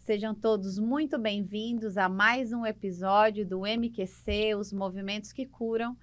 Sejam todos muito bem-vindos a mais um episódio do MQC, os movimentos que curam.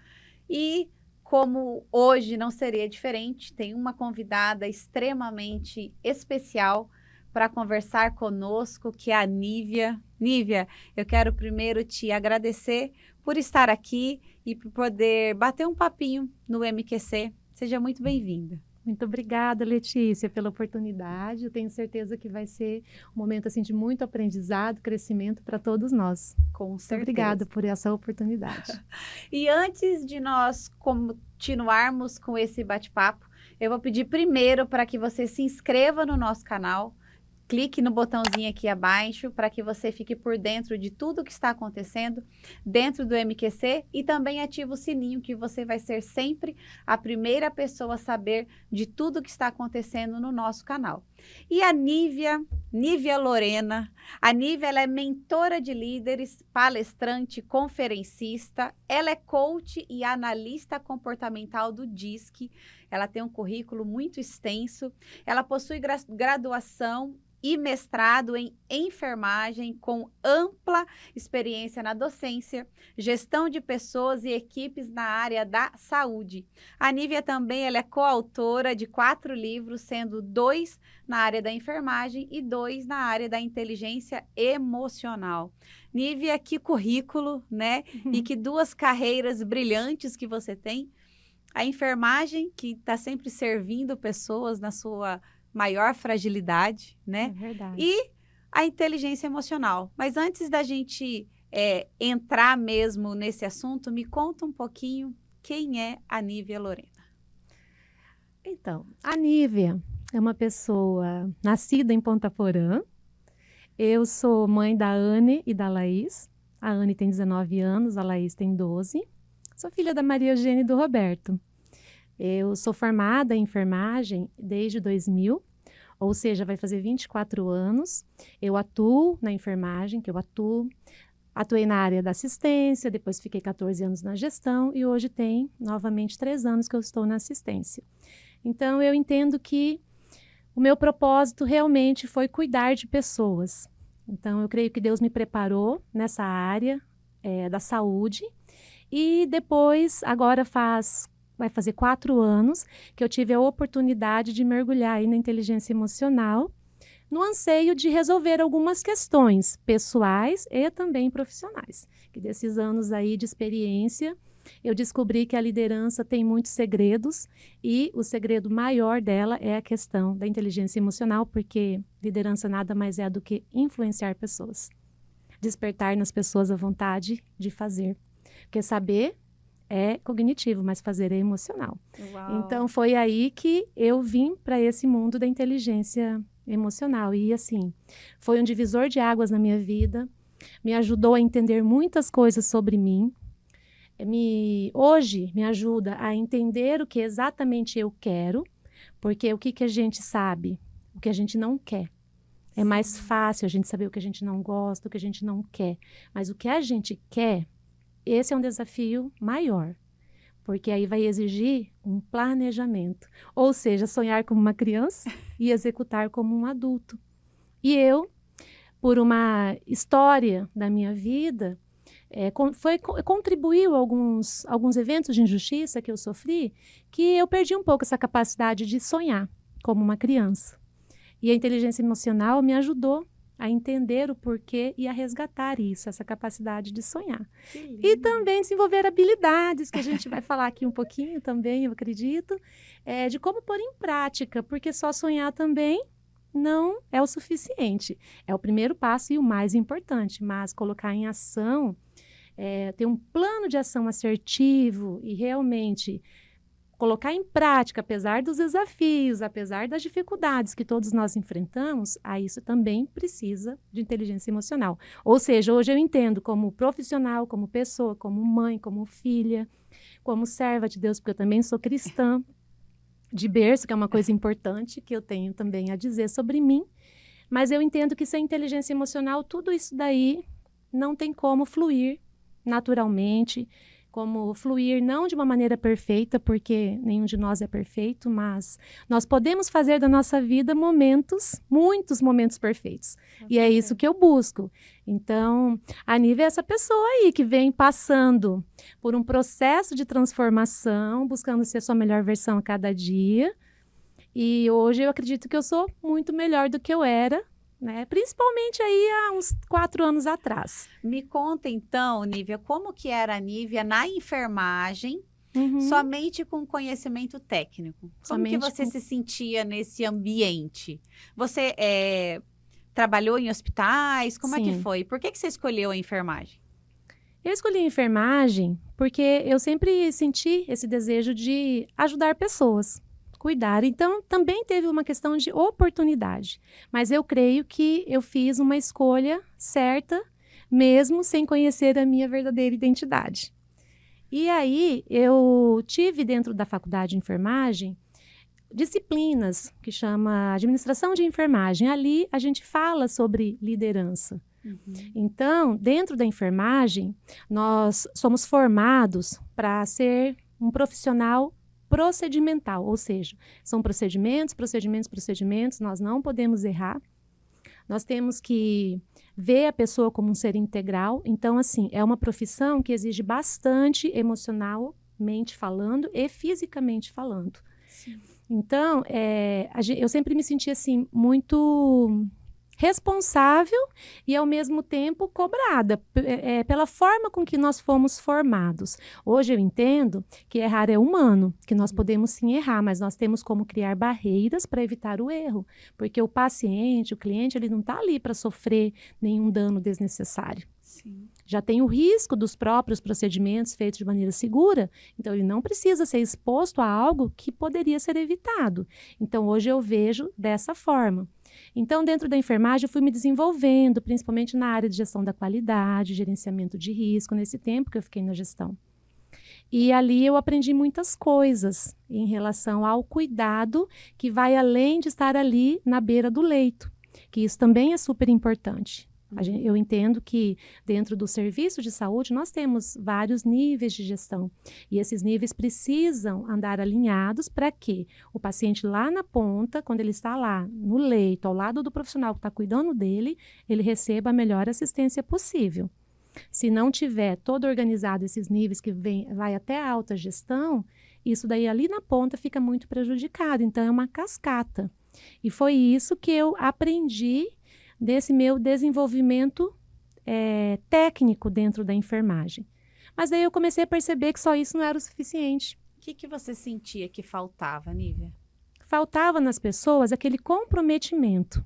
E como hoje não seria diferente, tem uma convidada extremamente especial para conversar conosco, que é a Nívia. Nívia, eu quero primeiro te agradecer por estar aqui e por poder bater um papinho no MQC. Seja muito bem-vinda. Muito obrigada, Letícia, pela oportunidade. Eu tenho certeza que vai ser um momento assim, de muito aprendizado, crescimento para todos nós. Com Muito certeza. obrigada por essa oportunidade. E antes de nós continuarmos com esse bate-papo, eu vou pedir primeiro para que você se inscreva no nosso canal. Clique no botãozinho aqui abaixo para que você fique por dentro de tudo que está acontecendo dentro do MQC e também ative o sininho que você vai ser sempre a primeira pessoa a saber de tudo que está acontecendo no nosso canal. E a Nívia Lorena, a Nívia ela é mentora de líderes, palestrante, conferencista, ela é coach e analista comportamental do DISC, ela tem um currículo muito extenso, ela possui graduação e mestrado em enfermagem com ampla experiência na docência, gestão de pessoas e equipes na área da saúde. A Nívia também ela é coautora de 4 livros, sendo 2 na área da enfermagem e 2 na área da inteligência emocional. Nívia, que currículo, né? E que 2 carreiras brilhantes que você tem. A enfermagem, que está sempre servindo pessoas na sua maior fragilidade, né? É verdade. E a inteligência emocional. Mas antes da gente entrar mesmo nesse assunto, me conta um pouquinho quem é a Nívia Lorena. Então, a Nívia é uma pessoa nascida em Ponta Porã. Eu sou mãe da Anne e da Laís. A Anne tem 19 anos, a Laís tem 12. Sou filha da Maria Eugênia e do Roberto. Eu sou formada em enfermagem desde 2000, ou seja, vai fazer 24 anos. Eu atuo na enfermagem, atuei na área da assistência, depois fiquei 14 anos na gestão e hoje tem novamente 3 anos que eu estou na assistência. Então, eu entendo que o meu propósito realmente foi cuidar de pessoas. Então, eu creio que Deus me preparou nessa área da saúde e depois, agora vai fazer 4 anos que eu tive a oportunidade de mergulhar aí na inteligência emocional, no anseio de resolver algumas questões pessoais e também profissionais. Que desses anos aí de experiência, eu descobri que a liderança tem muitos segredos e o segredo maior dela é a questão da inteligência emocional, porque liderança nada mais é do que influenciar pessoas. Despertar nas pessoas a vontade de fazer. Porque saber é cognitivo, mas fazer é emocional. Uau. Então, foi aí que eu vim para esse mundo da inteligência emocional. E, assim, foi um divisor de águas na minha vida, me ajudou a entender muitas coisas sobre mim. Hoje, me ajuda a entender o que exatamente eu quero, porque o que a gente sabe? O que a gente não quer. É mais fácil a gente saber o que a gente não gosta, o que a gente não quer. Mas o que a gente quer, esse é um desafio maior, porque aí vai exigir um planejamento, ou seja, sonhar como uma criança e executar como um adulto. E eu, por uma história da minha vida, contribuiu alguns eventos de injustiça que eu sofri, que eu perdi um pouco essa capacidade de sonhar como uma criança. E a inteligência emocional me ajudou a entender o porquê e a resgatar isso, essa capacidade de sonhar. E também desenvolver habilidades, que a gente vai falar aqui um pouquinho também, eu acredito, de como pôr em prática, porque só sonhar também não é o suficiente. É o primeiro passo e o mais importante, mas colocar em ação, ter um plano de ação assertivo e realmente colocar em prática, apesar dos desafios, apesar das dificuldades que todos nós enfrentamos, isso também precisa de inteligência emocional. Ou seja, hoje eu entendo como profissional, como pessoa, como mãe, como filha, como serva de Deus, porque eu também sou cristã de berço, que é uma coisa importante que eu tenho também a dizer sobre mim, mas eu entendo que sem inteligência emocional, tudo isso daí não tem como fluir naturalmente, como fluir não de uma maneira perfeita, porque nenhum de nós é perfeito, mas nós podemos fazer da nossa vida momentos, muitos momentos perfeitos. E é isso que eu busco. Então, a Nívia é essa pessoa aí que vem passando por um processo de transformação, buscando ser a sua melhor versão a cada dia. E hoje eu acredito que eu sou muito melhor do que eu era, né? Principalmente aí há uns 4 anos atrás. Me conta então, Nívia, como que era a Nívia na enfermagem, Uhum. somente com conhecimento técnico? Como que você se sentia nesse ambiente? Você trabalhou em hospitais? Como é que Sim. foi? Por que você escolheu a enfermagem? Eu escolhi a enfermagem porque eu sempre senti esse desejo de ajudar pessoas, cuidar. Então, também teve uma questão de oportunidade. Mas eu creio que eu fiz uma escolha certa, mesmo sem conhecer a minha verdadeira identidade. E aí, eu tive dentro da faculdade de enfermagem disciplinas que chama administração de enfermagem. Ali, a gente fala sobre liderança. Então, dentro da enfermagem, nós somos formados para ser um profissional procedimental, ou seja, são procedimentos, nós não podemos errar. Nós temos que ver a pessoa como um ser integral. Então, assim, é uma profissão que exige bastante emocionalmente falando e fisicamente falando. Sim. Então, eu sempre me senti assim, muito responsável e, ao mesmo tempo, cobrada pela forma com que nós fomos formados. Hoje eu entendo que errar é humano, que nós podemos sim errar, mas nós temos como criar barreiras para evitar o erro, porque o paciente, o cliente, ele não está ali para sofrer nenhum dano desnecessário. Sim. Já tem o risco dos próprios procedimentos feitos de maneira segura, então ele não precisa ser exposto a algo que poderia ser evitado. Então, hoje eu vejo dessa forma. Então, dentro da enfermagem, eu fui me desenvolvendo, principalmente na área de gestão da qualidade, gerenciamento de risco, nesse tempo que eu fiquei na gestão. E ali eu aprendi muitas coisas em relação ao cuidado que vai além de estar ali na beira do leito, que isso também é super importante. Eu entendo que dentro do serviço de saúde nós temos vários níveis de gestão e esses níveis precisam andar alinhados para que o paciente lá na ponta, quando ele está lá no leito, ao lado do profissional que está cuidando dele, ele receba a melhor assistência possível. Se não tiver todo organizado esses níveis que vai até a alta gestão, isso daí ali na ponta fica muito prejudicado. Então é uma cascata. E foi isso que eu aprendi desse meu desenvolvimento técnico dentro da enfermagem. Mas daí eu comecei a perceber que só isso não era o suficiente. O que você sentia que faltava, Nívia? Faltava nas pessoas aquele comprometimento,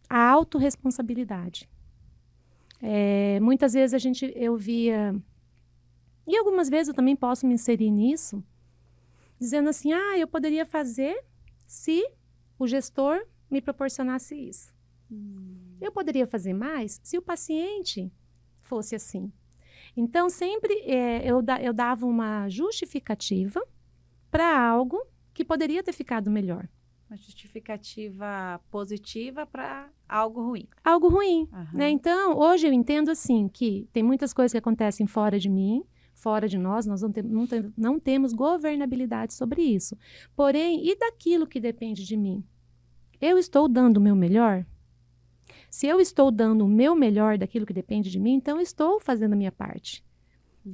a autorresponsabilidade. Muitas vezes eu via, e algumas vezes eu também posso me inserir nisso, dizendo assim, eu poderia fazer se o gestor me proporcionasse isso. Eu poderia fazer mais se o paciente fosse assim. Então, sempre eu dava uma justificativa para algo que poderia ter ficado melhor. Uma justificativa positiva para algo ruim. Algo ruim, Uhum. né? Então, hoje eu entendo assim que tem muitas coisas que acontecem fora de mim, fora de nós não temos governabilidade sobre isso. Porém, e daquilo que depende de mim? Eu estou dando o meu melhor? Se eu estou dando o meu melhor daquilo que depende de mim, então eu estou fazendo a minha parte.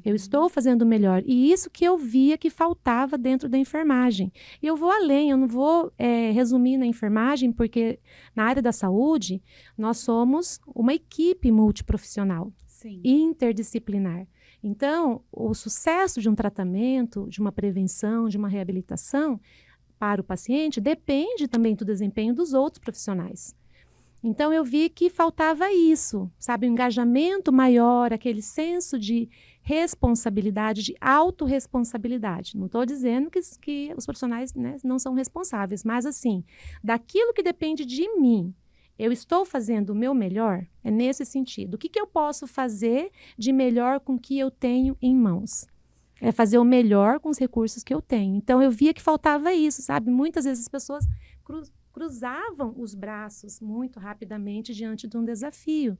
Eu estou fazendo o melhor. E isso que eu via que faltava dentro da enfermagem. E eu vou além, eu não vou resumir na enfermagem, porque na área da saúde, nós somos uma equipe multiprofissional, Sim. interdisciplinar. Então, o sucesso de um tratamento, de uma prevenção, de uma reabilitação para o paciente depende também do desempenho dos outros profissionais. Então, eu vi que faltava isso, sabe? Um engajamento maior, aquele senso de responsabilidade, de autorresponsabilidade. Não estou dizendo que os profissionais, né, não são responsáveis, mas assim, daquilo que depende de mim, eu estou fazendo o meu melhor? É nesse sentido. O que eu posso fazer de melhor com o que eu tenho em mãos? É fazer o melhor com os recursos que eu tenho. Então, eu via que faltava isso, sabe? Muitas vezes as pessoas cruzavam os braços muito rapidamente diante de um desafio.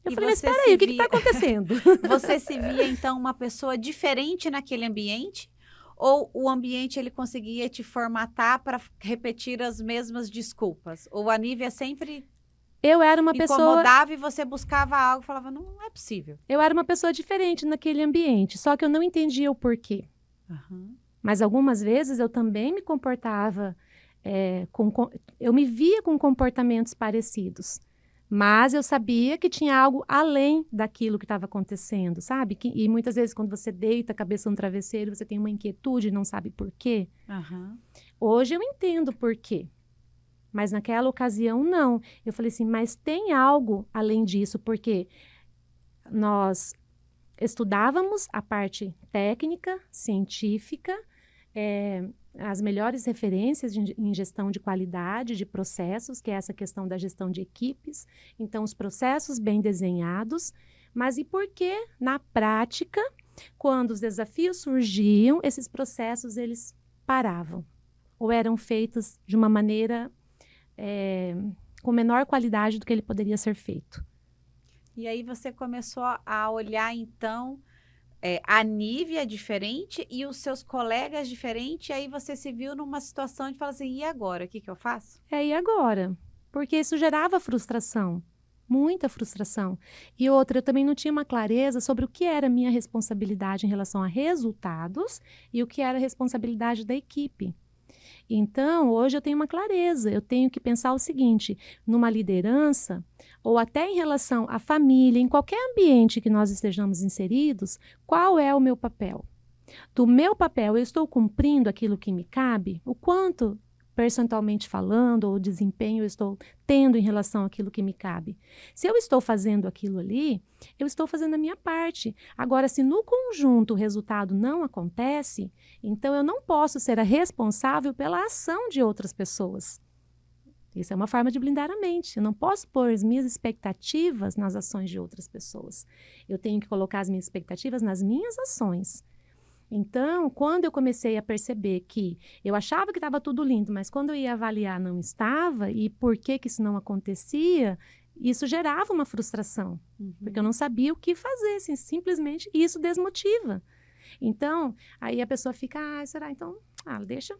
Eu E falei, mas você espera se aí, o que está via- acontecendo? Você se via, então, uma pessoa diferente naquele ambiente? Ou o ambiente ele conseguia te formatar para repetir as mesmas desculpas? Ou a Nívia sempre Eu era uma pessoa, incomodava e você buscava algo e falava, não é possível. eu era uma pessoa diferente naquele ambiente, só que eu não entendia o porquê. Aham. Mas algumas vezes eu também me comportava, eu me via com comportamentos parecidos. Mas eu sabia que tinha algo além daquilo que estava acontecendo, sabe? E muitas vezes, quando você deita a cabeça no travesseiro, você tem uma inquietude e não sabe por quê. Aham. Hoje eu entendo por quê. Mas naquela ocasião, não. Eu falei assim, mas tem algo além disso, porque nós estudávamos a parte técnica, científica, as melhores referências em gestão de qualidade de processos, que é essa questão da gestão de equipes. Então, os processos bem desenhados. Mas e por que, na prática, quando os desafios surgiam, esses processos eles paravam? Ou eram feitos de uma maneira com menor qualidade do que ele poderia ser feito? E aí você começou a olhar, então, a Nívia diferente e os seus colegas diferente, e aí você se viu numa situação de falar assim, e agora, o que que eu faço? E agora? Porque isso gerava frustração, muita frustração. E outra, eu também não tinha uma clareza sobre o que era minha responsabilidade em relação a resultados e o que era a responsabilidade da equipe. Então, hoje eu tenho uma clareza, eu tenho que pensar o seguinte, numa liderança, ou até em relação à família, em qualquer ambiente que nós estejamos inseridos, qual é o meu papel? Do meu papel, eu estou cumprindo aquilo que me cabe? O quanto, percentualmente falando, ou desempenho eu estou tendo em relação àquilo que me cabe? Se eu estou fazendo aquilo ali, eu estou fazendo a minha parte. Agora, se no conjunto o resultado não acontece, então eu não posso ser a responsável pela ação de outras pessoas. Isso é uma forma de blindar a mente. Eu não posso pôr as minhas expectativas nas ações de outras pessoas. Eu tenho que colocar as minhas expectativas nas minhas ações. Então, quando eu comecei a perceber que eu achava que estava tudo lindo, mas quando eu ia avaliar não estava, e por que que isso não acontecia, isso gerava uma frustração, porque eu não sabia o que fazer, assim, simplesmente, e isso desmotiva. Então, aí a pessoa fica, será? Então, deixa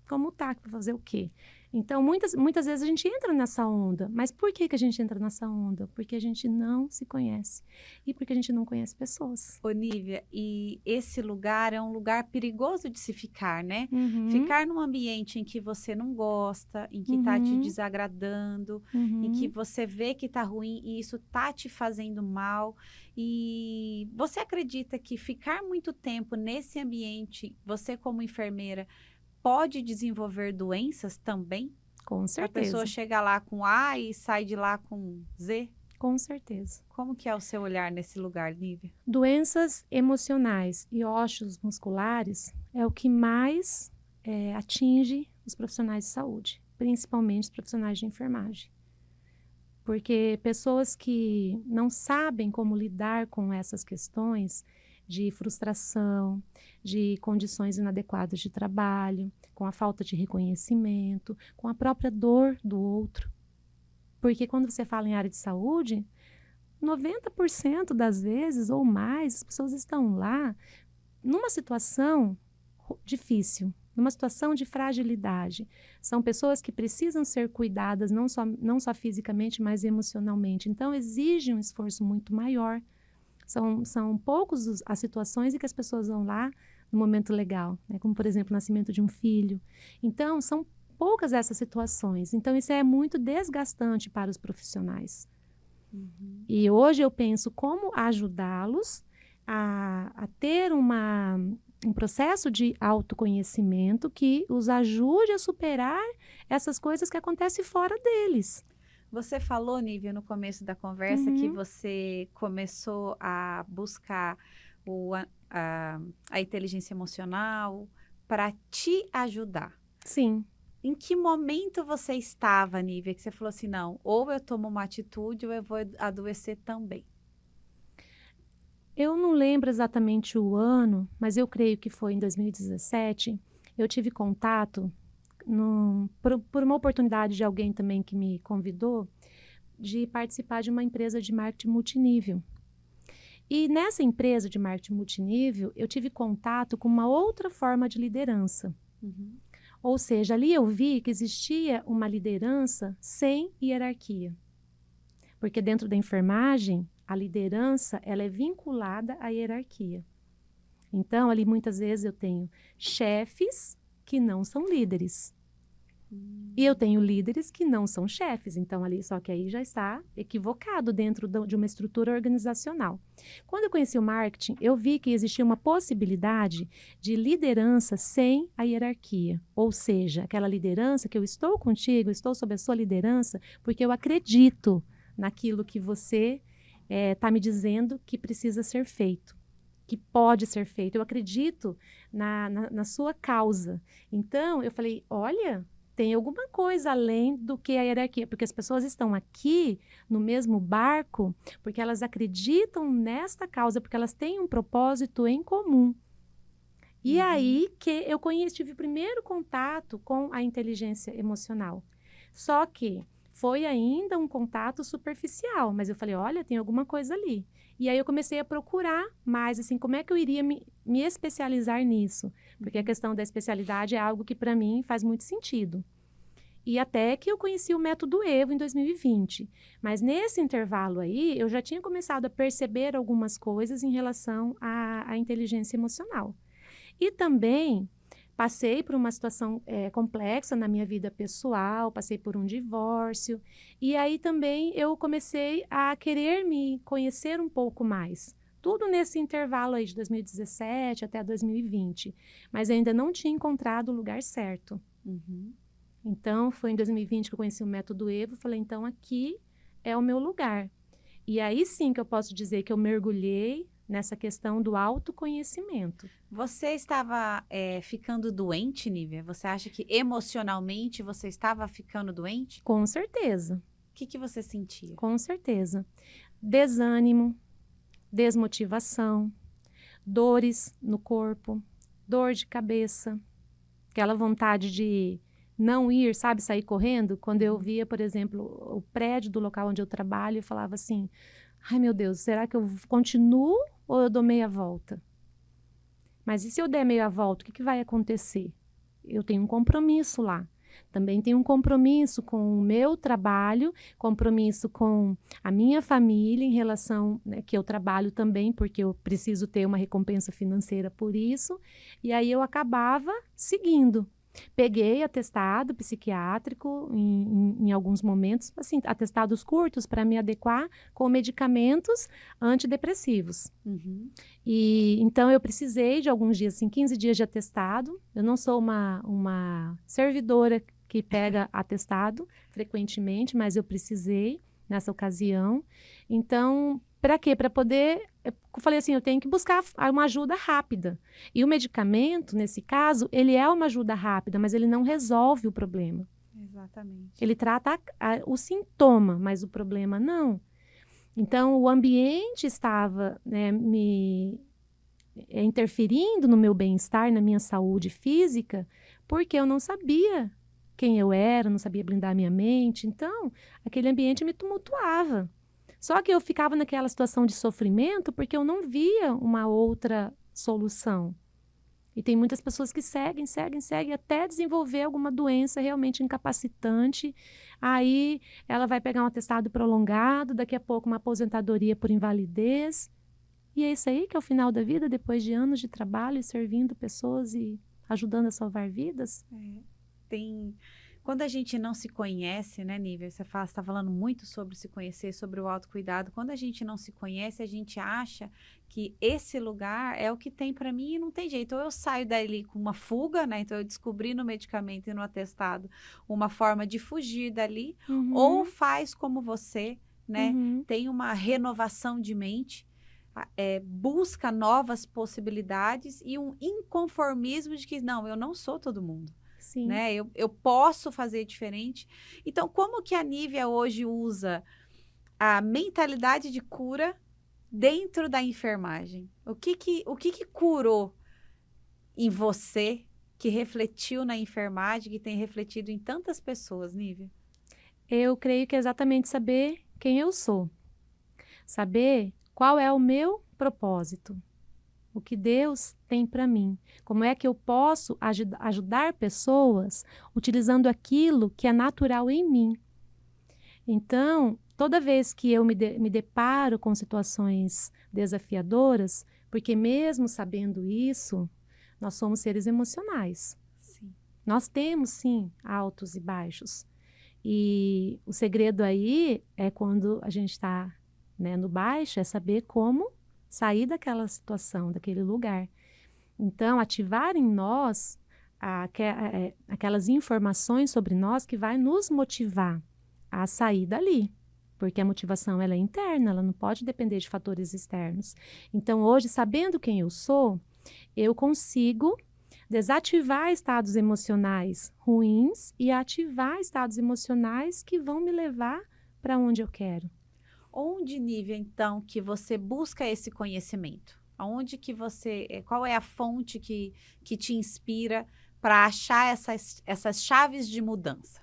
como tá, para fazer o quê? Então, muitas vezes a gente entra nessa onda. Mas por que que a gente entra nessa onda? Porque a gente não se conhece. E porque a gente não conhece pessoas. Ô, Nívia, e esse lugar é um lugar perigoso de se ficar, né? Uhum, Ficar num ambiente em que você não gosta, em que tá te uhum, desagradando, em que uhum. você vê que tá ruim e isso tá te fazendo mal. E você acredita que ficar muito tempo nesse ambiente, você como enfermeira, pode desenvolver doenças também? Com A pessoa certeza, chega lá com A e sai de lá com Z? com certeza. Como que é o seu olhar nesse lugar, Nívia? Doenças emocionais e ósseos musculares é o que mais atinge os profissionais de saúde, principalmente os profissionais de enfermagem. Porque pessoas que não sabem como lidar com essas questões de frustração, de condições inadequadas de trabalho, com a falta de reconhecimento, com a própria dor do outro. Porque quando você fala em área de saúde, 90% das vezes ou mais, as pessoas estão lá numa situação difícil, numa situação de fragilidade. São pessoas que precisam ser cuidadas não só fisicamente, mas emocionalmente. Então, exige um esforço muito maior. São poucos as situações em que as pessoas vão lá no momento legal, né? Como, por exemplo, o nascimento de um filho. Então, são poucas essas situações. Então, isso é muito desgastante para os profissionais. Uhum. E hoje eu penso como ajudá-los a ter um processo de autoconhecimento que os ajude a superar essas coisas que acontecem fora deles. Você falou, Nívia, no começo da conversa que Uhum. você começou a buscar a inteligência emocional para te ajudar. Sim. Em que momento você estava, Nívia, que você falou assim, não, ou eu tomo uma atitude ou eu vou adoecer também? Eu não lembro exatamente o ano, mas eu creio que foi em 2017. Eu tive contato por uma oportunidade de alguém também que me convidou de participar de uma empresa de marketing multinível. E nessa empresa de marketing multinível, eu tive contato com uma outra forma de liderança. Uhum. Ou seja, ali eu vi que existia uma liderança sem hierarquia. Porque dentro da enfermagem, a liderança ela é vinculada à hierarquia. Então, ali muitas vezes eu tenho chefes que não são líderes. E eu tenho líderes que não são chefes. Então, ali, só que aí já está equivocado dentro de uma estrutura organizacional. Quando eu conheci o marketing, eu vi que existia uma possibilidade de liderança sem a hierarquia. Ou seja, aquela liderança que eu estou contigo, estou sob a sua liderança, porque eu acredito naquilo que você está me dizendo que precisa ser feito, que pode ser feito. Eu acredito na sua causa. Então, eu falei, olha, tem alguma coisa além do que a hierarquia, porque as pessoas estão aqui no mesmo barco porque elas acreditam nesta causa, porque elas têm um propósito em comum. E aí que eu tive o primeiro contato com a inteligência emocional. Só que foi ainda um contato superficial, mas eu falei, olha, tem alguma coisa ali. E aí eu comecei a procurar mais, assim, como é que eu iria me especializar nisso? Porque a questão da especialidade é algo que para mim faz muito sentido. E até que eu conheci o método EVO em 2020. Mas nesse intervalo aí, eu já tinha começado a perceber algumas coisas em relação à inteligência emocional. E também passei por uma situação complexa na minha vida pessoal, passei por um divórcio. E aí também eu comecei a querer me conhecer um pouco mais. Tudo nesse intervalo aí de 2017 até 2020. Mas ainda não tinha encontrado o lugar certo. Uhum. Então, foi em 2020 que eu conheci o método EVO. Falei, então aqui é o meu lugar. E aí sim que eu posso dizer que eu mergulhei nessa questão do autoconhecimento. Você estava ficando doente, Nívia? Você acha que emocionalmente você estava ficando doente? Com certeza, O que você sentia? com certeza. Desânimo, desmotivação, dores no corpo, dor de cabeça, aquela vontade de não ir, sabe, sair correndo. Quando eu via, por exemplo, o prédio do local onde eu trabalho, eu falava assim, ai meu Deus, será que eu continuo ou eu dou meia volta? Mas e se eu der meia volta, o que vai acontecer? Eu tenho um compromisso lá. Também tenho um compromisso com o meu trabalho, compromisso com a minha família em relação, né, que eu trabalho também, porque eu preciso ter uma recompensa financeira por isso. E aí eu acabava seguindo. Peguei atestado psiquiátrico em alguns momentos, assim, atestados curtos para me adequar com medicamentos antidepressivos. Uhum. E então eu precisei de alguns dias, assim, 15 dias de atestado. Eu não sou uma servidora que pega atestado frequentemente, mas eu precisei nessa ocasião. Então, para quê? Para poder. Eu falei assim, eu tenho que buscar uma ajuda rápida. E o medicamento, nesse caso, ele é uma ajuda rápida, mas ele não resolve o problema. Exatamente. Ele trata o sintoma, mas o problema não. Então, o ambiente estava, né, me interferindo no meu bem-estar, na minha saúde física, porque eu não sabia quem eu era, não sabia blindar minha mente. Então, aquele ambiente me tumultuava. Só que eu ficava naquela situação de sofrimento porque eu não via uma outra solução. E tem muitas pessoas que seguem até desenvolver alguma doença realmente incapacitante. Aí ela vai pegar um atestado prolongado, daqui a pouco uma aposentadoria por invalidez. E é isso aí que é o final da vida, depois de anos de trabalho e servindo pessoas e ajudando a salvar vidas? Quando a gente não se conhece, né, Nívia? Você está falando muito sobre se conhecer, sobre o autocuidado. Quando a gente não se conhece, a gente acha que esse lugar é o que tem para mim e não tem jeito. Ou eu saio dali com uma fuga, né? Então eu descobri no medicamento e no atestado uma forma de fugir dali, ou faz como você, né? Tem uma renovação de mente. Busca novas possibilidades e um inconformismo de que não, eu não sou todo mundo. Sim. Né? Eu posso fazer diferente. Então, como que a Nívia hoje usa a mentalidade de cura dentro da enfermagem? O que curou em você, que refletiu na enfermagem, que tem refletido em tantas pessoas, Nívia? Eu creio que é exatamente saber quem eu sou. Saber qual é o meu propósito. O que Deus tem para mim. Como é que eu posso ajudar pessoas utilizando aquilo que é natural em mim. Então, toda vez que eu me deparo com situações desafiadoras, porque mesmo sabendo isso, nós somos seres emocionais. Sim. Nós temos, sim, altos e baixos. E o segredo aí é quando a gente está, né, no baixo, é saber como sair daquela situação, daquele lugar. Então, ativar em nós aquelas informações sobre nós que vai nos motivar a sair dali. Porque a motivação ela é interna, ela não pode depender de fatores externos. Então, hoje, sabendo quem eu sou, eu consigo desativar estados emocionais ruins e ativar estados emocionais que vão me levar para onde eu quero. Onde, Nívia, então, que você busca esse conhecimento? Aonde que qual é a fonte que te inspira para achar essas chaves de mudança?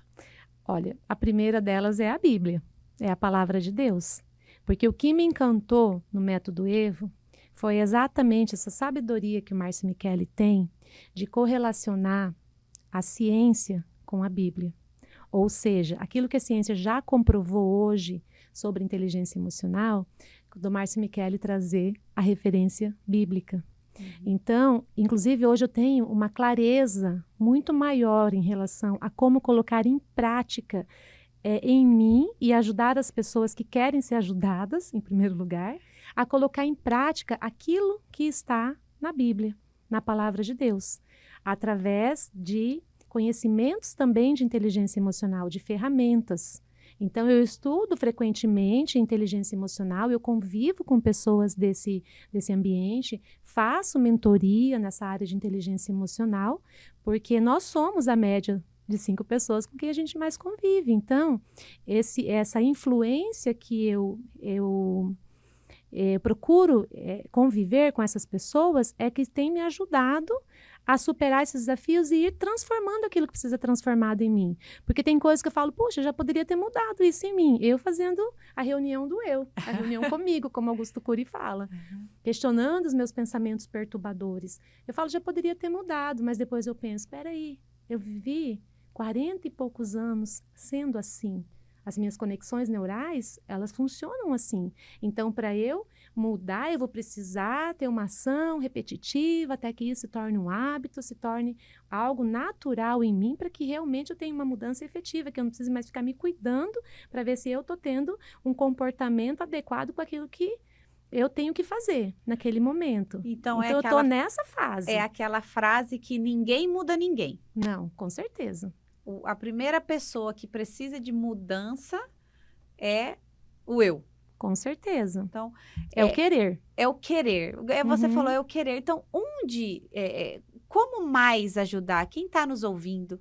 Olha, a primeira delas é a Bíblia, é a palavra de Deus. Porque o que me encantou no método Evo foi exatamente essa sabedoria que o Márcio Micheli tem de correlacionar a ciência com a Bíblia. Ou seja, aquilo que a ciência já comprovou hoje sobre inteligência emocional, do Márcio Micheli trazer a referência bíblica. Então, inclusive hoje eu tenho uma clareza muito maior em relação a como colocar em prática em mim e ajudar as pessoas que querem ser ajudadas, em primeiro lugar, a colocar em prática aquilo que está na Bíblia, na palavra de Deus, através de conhecimentos também de inteligência emocional, de ferramentas. Então, eu estudo frequentemente inteligência emocional, eu convivo com pessoas desse ambiente, faço mentoria nessa área de inteligência emocional, porque nós somos a média de 5 pessoas com quem a gente mais convive. Então, essa influência que eu procuro conviver com essas pessoas é que tem me ajudado a superar esses desafios e ir transformando aquilo que precisa ser transformado em mim. Porque tem coisas que eu falo, puxa, já poderia ter mudado isso em mim. Eu fazendo a reunião do eu, a reunião comigo, como Augusto Cury fala. Questionando os meus pensamentos perturbadores. Eu falo, já poderia ter mudado, mas depois eu penso, espera aí, eu vivi 40 e poucos anos sendo assim. As minhas conexões neurais, elas funcionam assim. Então, para eu mudar, eu vou precisar ter uma ação repetitiva até que isso se torne um hábito, se torne algo natural em mim, para que realmente eu tenha uma mudança efetiva, que eu não preciso mais ficar me cuidando para ver se eu estou tendo um comportamento adequado com aquilo que eu tenho que fazer naquele momento. Então eu estou nessa fase. É aquela frase que ninguém muda ninguém. Não, com certeza. A primeira pessoa que precisa de mudança é o eu. Com certeza. Então, o querer. É o querer. Você falou, é o querer. Então, como mais ajudar quem está nos ouvindo,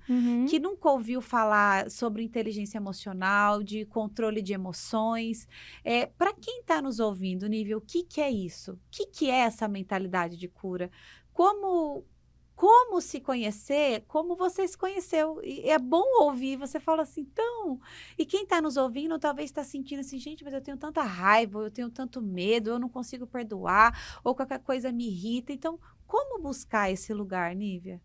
que nunca ouviu falar sobre inteligência emocional, de controle de emoções? Para quem está nos ouvindo, Nívia, o que é isso? O que é essa mentalidade de cura? Como se conhecer, como você se conheceu. E é bom ouvir, você fala assim, então... E quem está nos ouvindo talvez está sentindo assim, gente, mas eu tenho tanta raiva, eu tenho tanto medo, eu não consigo perdoar, ou qualquer coisa me irrita. Então, como buscar esse lugar, Nívia?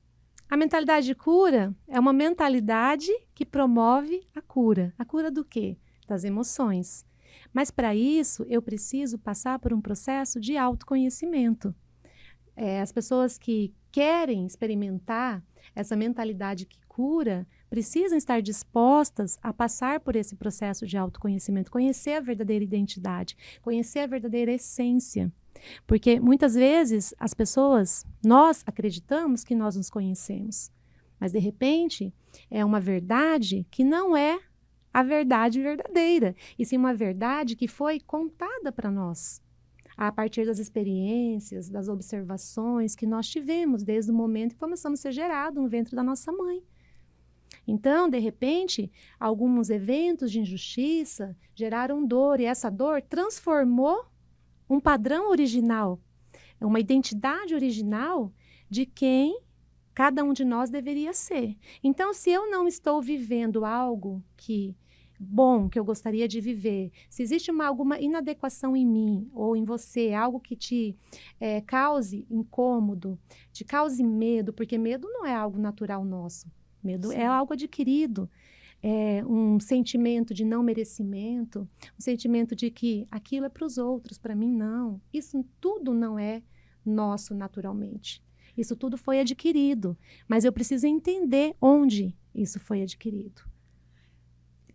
A mentalidade de cura é uma mentalidade que promove a cura. A cura do quê? Das emoções. Mas para isso, eu preciso passar por um processo de autoconhecimento. As pessoas que querem experimentar essa mentalidade que cura precisam estar dispostas a passar por esse processo de autoconhecimento, conhecer a verdadeira identidade, conhecer a verdadeira essência. Porque muitas vezes as pessoas, nós acreditamos que nós nos conhecemos, mas de repente é uma verdade que não é a verdade verdadeira, e sim uma verdade que foi contada para nós, a partir das experiências, das observações que nós tivemos desde o momento que começamos a ser gerados no ventre da nossa mãe. Então, de repente, alguns eventos de injustiça geraram dor, e essa dor transformou um padrão original, uma identidade original de quem cada um de nós deveria ser. Então, se eu não estou vivendo algo que bom que eu gostaria de viver, se existe alguma inadequação em mim ou em você, algo que te cause incômodo, te cause medo, porque medo não é algo natural nosso, medo é Sim. algo adquirido. É um sentimento de não merecimento, um sentimento de que aquilo é para os outros, para mim não. Isso tudo não é nosso naturalmente. Isso tudo foi adquirido, mas eu preciso entender onde isso foi adquirido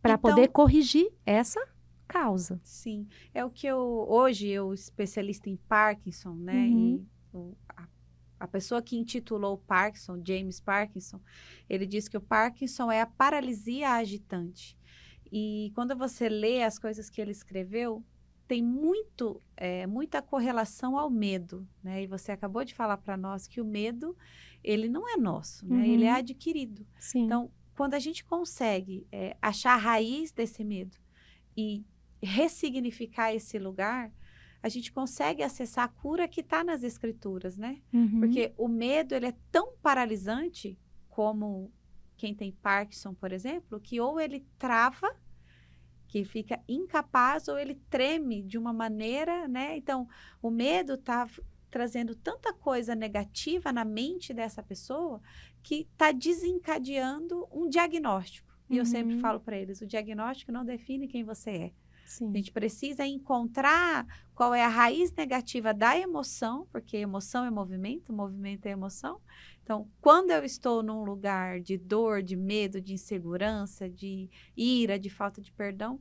para poder Então, corrigir essa causa. sim, é o que hoje eu especialista em Parkinson, né? Uhum, E a pessoa que intitulou o Parkinson, James Parkinson, ele diz que o Parkinson é a paralisia agitante. E quando você lê as coisas que ele escreveu, tem muita correlação ao medo, né? E você acabou de falar para nós que o medo, ele não é nosso, né? Ele é uhum, adquirido. sim. Então, quando a gente consegue achar a raiz desse medo e ressignificar esse lugar, a gente consegue acessar a cura que está nas escrituras, né? Uhum, Porque o medo, ele é tão paralisante como quem tem Parkinson, por exemplo, que ou ele trava, que fica incapaz, ou ele treme de uma maneira, né? Então, o medo está trazendo tanta coisa negativa na mente dessa pessoa que está desencadeando um diagnóstico. E eu sempre uhum, falo para eles, o diagnóstico não define quem você é. A sim. gente precisa encontrar qual é a raiz negativa da emoção, porque emoção é movimento é emoção. Então, quando eu estou num lugar de dor, de medo, de insegurança, de ira, de falta de perdão,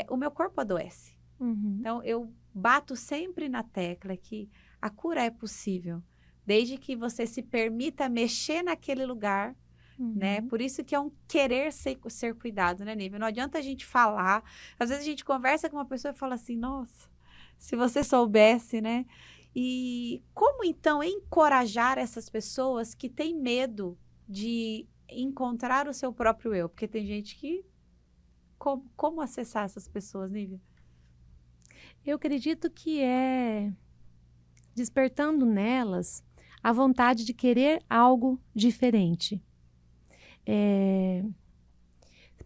o meu corpo adoece. Uhum, Então, eu bato sempre na tecla que a cura é possível, desde que você se permita mexer naquele lugar, né? uhum. Por isso que é um querer ser cuidado, né, Nívia? Não adianta a gente falar. Às vezes a gente conversa com uma pessoa e fala assim, nossa, se você soubesse, né? E como então encorajar essas pessoas que têm medo de encontrar o seu próprio eu? Porque tem gente que. Como acessar essas pessoas, Nívia? Eu acredito que é despertando nelas a vontade de querer algo diferente. É,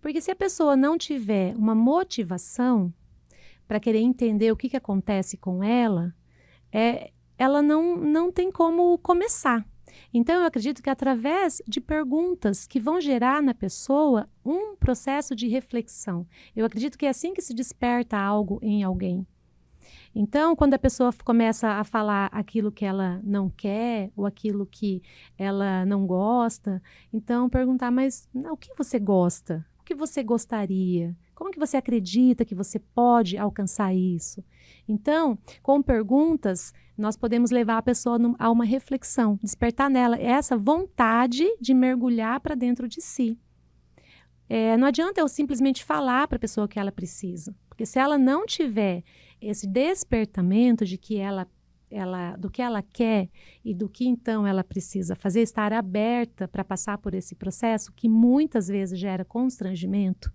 porque se a pessoa não tiver uma motivação para querer entender o que, que acontece com ela, ela não tem como começar. Então, eu acredito que através de perguntas que vão gerar na pessoa um processo de reflexão. Eu acredito que é assim que se desperta algo em alguém. Então, quando a pessoa começa a falar aquilo que ela não quer ou aquilo que ela não gosta, então perguntar, mas o que você gosta? O que você gostaria? Como que você acredita que você pode alcançar isso? Então, com perguntas, nós podemos levar a pessoa a uma reflexão, despertar nela essa vontade de mergulhar para dentro de si. Não adianta eu simplesmente falar para a pessoa o que ela precisa, porque se ela não tiver esse despertamento de que do que ela quer e do que então ela precisa fazer, estar aberta para passar por esse processo que muitas vezes gera constrangimento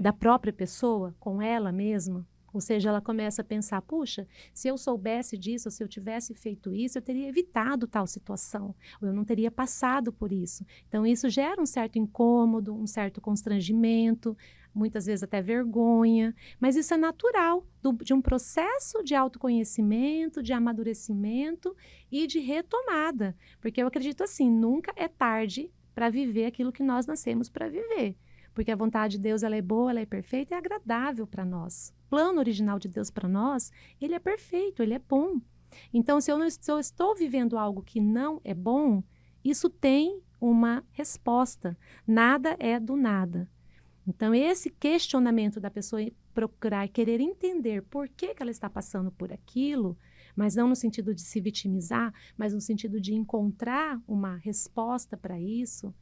da própria pessoa com ela mesma. Ou seja, ela começa a pensar, puxa, se eu soubesse disso, ou se eu tivesse feito isso, eu teria evitado tal situação, ou eu não teria passado por isso. Então, isso gera um certo incômodo, um certo constrangimento, muitas vezes até vergonha, mas isso é natural de um processo de autoconhecimento, de amadurecimento e de retomada. Porque eu acredito assim, nunca é tarde para viver aquilo que nós nascemos para viver. Porque a vontade de Deus ela é boa, ela é perfeita e é agradável para nós. O plano original de Deus para nós, ele é perfeito, ele é bom. Então, se eu estou vivendo algo que não é bom, isso tem uma resposta. Nada é do nada. Então, esse questionamento da pessoa procurar querer entender por que ela está passando por aquilo, mas não no sentido de se vitimizar, mas no sentido de encontrar uma resposta para isso,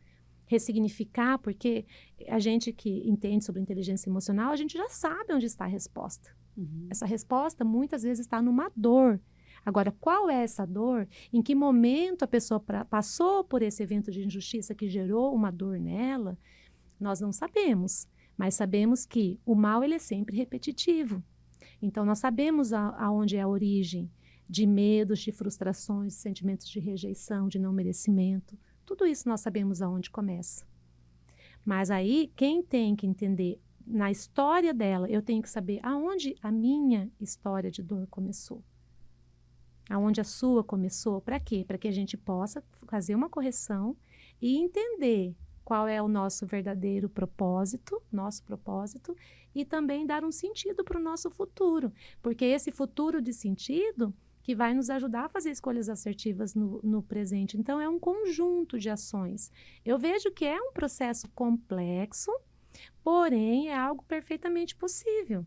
ressignificar, porque a gente que entende sobre inteligência emocional, a gente já sabe onde está a resposta. Uhum. Essa resposta muitas vezes está numa dor. Agora, qual é essa dor? Em que momento a pessoa passou por esse evento de injustiça que gerou uma dor nela? Nós não sabemos, mas sabemos que o mal ele é sempre repetitivo. Então, nós sabemos aonde é a origem de medos, de frustrações, de sentimentos de rejeição, de não merecimento. Tudo isso nós sabemos aonde começa. Mas aí, quem tem que entender na história dela, eu tenho que saber aonde a minha história de dor começou. Aonde a sua começou. Para quê? Para que a gente possa fazer uma correção e entender qual é o nosso verdadeiro propósito, e também dar um sentido para o nosso futuro. Porque esse futuro de sentido que vai nos ajudar a fazer escolhas assertivas no presente. Então, é um conjunto de ações. Eu vejo que é um processo complexo, porém, é algo perfeitamente possível.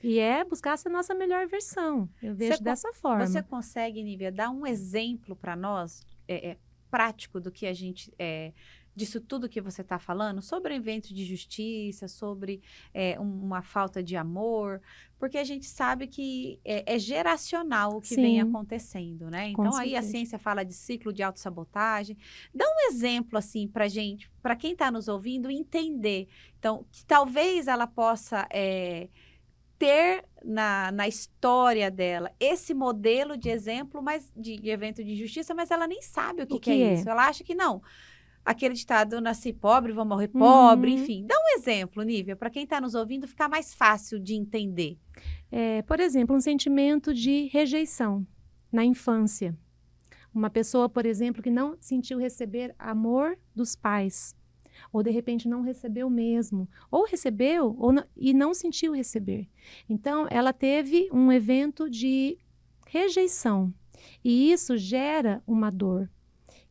E é buscar essa nossa melhor versão. Eu vejo dessa forma. Você consegue, Nívia, dar um exemplo para nós, prático do que a gente... disso tudo que você está falando, sobre o evento de justiça, sobre uma falta de amor, porque a gente sabe que é geracional o que vem acontecendo, né? Então, aí a ciência fala de ciclo de autossabotagem. Dá um exemplo, assim, para gente, para quem está nos ouvindo, entender. Então, que talvez ela possa... ter na história dela esse modelo de exemplo, mas de evento de justiça, mas ela nem sabe o que é isso. Ela acha que não. Aquele ditado, nasci pobre, vou morrer pobre, enfim. Dá um exemplo, Nívia, para quem está nos ouvindo ficar mais fácil de entender. Por exemplo, um sentimento de rejeição na infância. Uma pessoa, por exemplo, que não sentiu receber amor dos pais. Ou, de repente, não recebeu mesmo. Ou recebeu e não sentiu receber. Então, ela teve um evento de rejeição. E isso gera uma dor,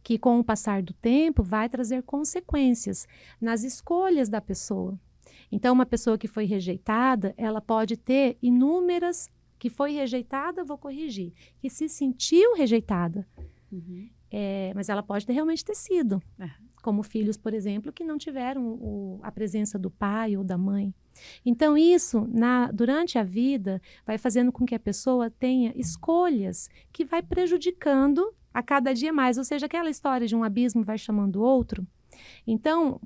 que com o passar do tempo vai trazer consequências nas escolhas da pessoa. Então, uma pessoa que foi rejeitada, ela pode ter inúmeras... Que foi rejeitada, vou corrigir. Que se sentiu rejeitada. Mas ela pode realmente ter sido. Como filhos, por exemplo, que não tiveram a presença do pai ou da mãe. Então, isso, durante a vida, vai fazendo com que a pessoa tenha escolhas que vai prejudicando a cada dia mais. Ou seja, aquela história de um abismo vai chamando o outro. Então,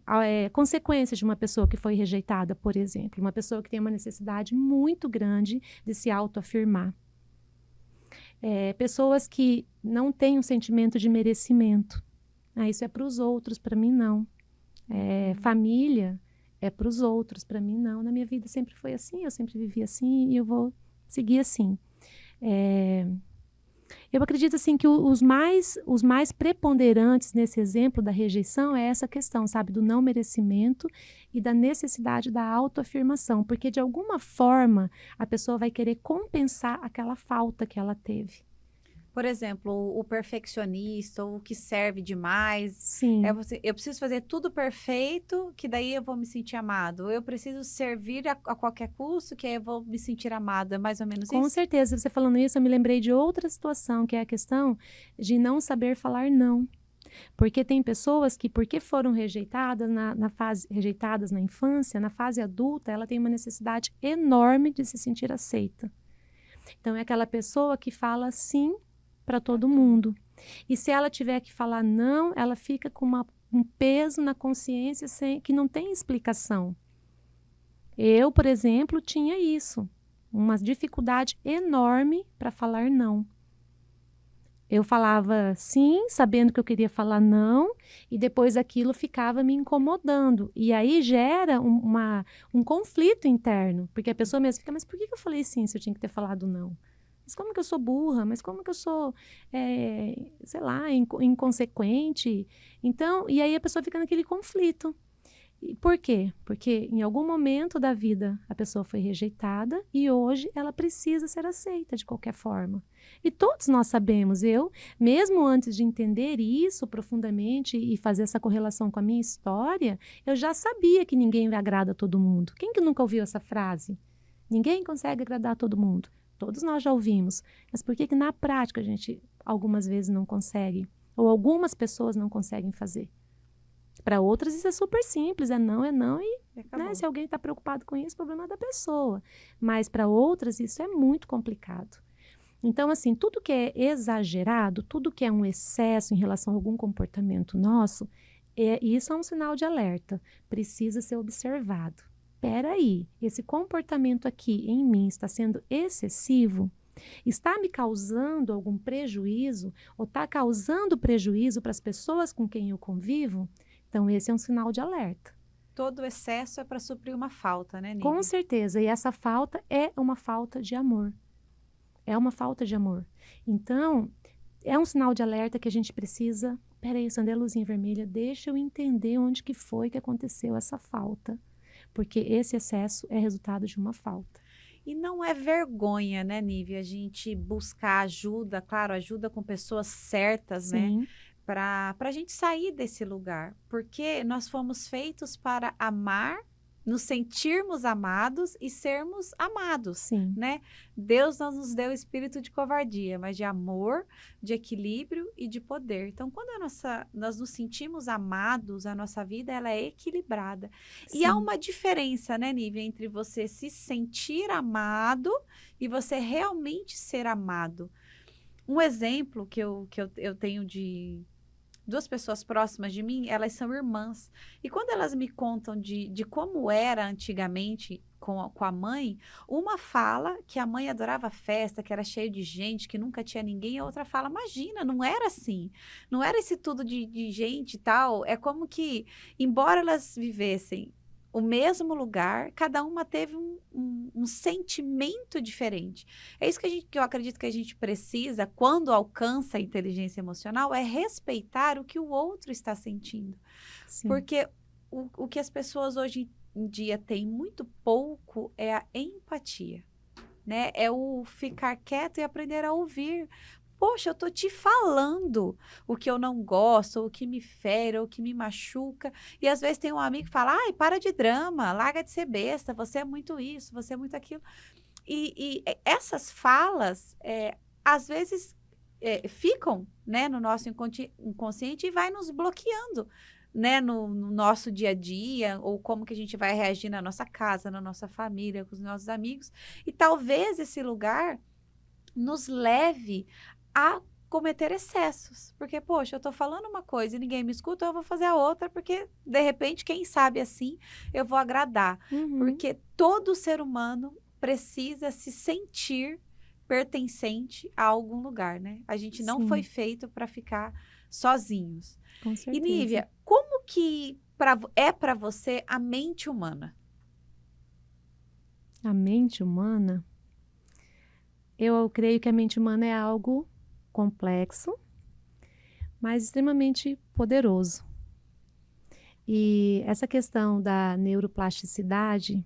consequências de uma pessoa que foi rejeitada, por exemplo, uma pessoa que tem uma necessidade muito grande de se autoafirmar. Pessoas que não têm um sentimento de merecimento. Isso é para os outros, para mim não. Família é para os outros, para mim não. Na minha vida sempre foi assim, eu sempre vivi assim e eu vou seguir assim. Eu acredito assim que os mais preponderantes nesse exemplo da rejeição é essa questão, sabe, do não merecimento e da necessidade da autoafirmação, porque de alguma forma a pessoa vai querer compensar aquela falta que ela teve. Por exemplo, o perfeccionista, ou o que serve demais. Sim. Eu preciso fazer tudo perfeito, que daí eu vou me sentir amado. Eu preciso servir a qualquer custo, que aí eu vou me sentir amado. É mais ou menos isso? Com certeza. Você falando isso, eu me lembrei de outra situação, que é a questão de não saber falar não. Porque tem pessoas que, porque foram rejeitadas rejeitadas na infância, na fase adulta, ela tem uma necessidade enorme de se sentir aceita. Então, é aquela pessoa que fala sim para todo mundo. E se ela tiver que falar não, ela fica com um peso na consciência que não tem explicação. Eu, por exemplo, tinha isso. Uma dificuldade enorme para falar não. Eu falava sim, sabendo que eu queria falar não, e depois aquilo ficava me incomodando. E aí gera um conflito interno, porque a pessoa mesmo fica, mas por que eu falei sim se eu tinha que ter falado não? Mas como que eu sou burra? Mas como que eu sou, sei lá, inconsequente? Então, e aí a pessoa fica naquele conflito. E por quê? Porque em algum momento da vida a pessoa foi rejeitada e hoje ela precisa ser aceita de qualquer forma. E todos nós sabemos, mesmo antes de entender isso profundamente e fazer essa correlação com a minha história, eu já sabia que ninguém agrada a todo mundo. Quem que nunca ouviu essa frase? Ninguém consegue agradar a todo mundo. Todos nós já ouvimos. Mas por que na prática a gente algumas vezes não consegue? Ou algumas pessoas não conseguem fazer? Para outras isso é super simples, é não e né, se alguém está preocupado com isso, o problema é da pessoa. Mas para outras isso é muito complicado. Então, assim, tudo que é exagerado, tudo que é um excesso em relação a algum comportamento nosso, isso é um sinal de alerta. Precisa ser observado. Espera aí, esse comportamento aqui em mim está sendo excessivo? Está me causando algum prejuízo? Ou está causando prejuízo para as pessoas com quem eu convivo? Então, esse é um sinal de alerta. todo excesso é para suprir uma falta, né, Nívia? Com certeza. E essa falta é uma falta de amor. É uma falta de amor. Então, é um sinal de alerta que a gente precisa... Peraí, acender a luzinha vermelha, deixa eu entender onde que foi que aconteceu essa falta. Porque esse excesso é resultado de uma falta. E não é vergonha, né, Nívia, a gente buscar ajuda, claro, ajuda com pessoas certas, né? Sim, Para a gente sair desse lugar. Porque nós fomos feitos para amar, nos sentirmos amados e sermos amados, sim. né? Deus não nos deu espírito de covardia, mas de amor, de equilíbrio e de poder. Então, quando nós nos sentimos amados, a nossa vida ela é equilibrada. E há Sim. uma diferença, né, Nívia, entre você se sentir amado e você realmente ser amado. Um exemplo que eu tenho de duas pessoas próximas de mim, elas são irmãs. E quando elas me contam de como era antigamente com a mãe, uma fala que a mãe adorava festa, que era cheio de gente, que nunca tinha ninguém, a outra fala, imagina, não era assim. Não era esse tudo de gente e tal. É como que, embora elas vivessem o mesmo lugar, cada uma teve um sentimento diferente. É isso que eu acredito que a gente precisa, quando alcança a inteligência emocional, é respeitar o que o outro está sentindo. Sim. Porque o que as pessoas hoje em dia têm muito pouco é a empatia, né? É o ficar quieto e aprender a ouvir. Poxa, eu tô te falando o que eu não gosto, o que me fere, o que me machuca. E às vezes tem um amigo que fala, ai, para de drama, larga de ser besta, você é muito isso, você é muito aquilo. E essas falas, às vezes, ficam, né, no nosso inconsciente e vai nos bloqueando, né, no nosso dia a dia, ou como que a gente vai reagir na nossa casa, na nossa família, com os nossos amigos. E talvez esse lugar nos leve a cometer excessos. Porque, poxa, eu tô falando uma coisa e ninguém me escuta, eu vou fazer a outra, porque, de repente, quem sabe assim, eu vou agradar. Uhum. Porque todo ser humano precisa se sentir pertencente a algum lugar, né? A gente não Sim. foi feito para ficar sozinhos. Com E, certeza. Nívia, como que é para você a mente humana? A mente humana, eu creio que a mente humana é algo complexo, mas extremamente poderoso. E essa questão da neuroplasticidade,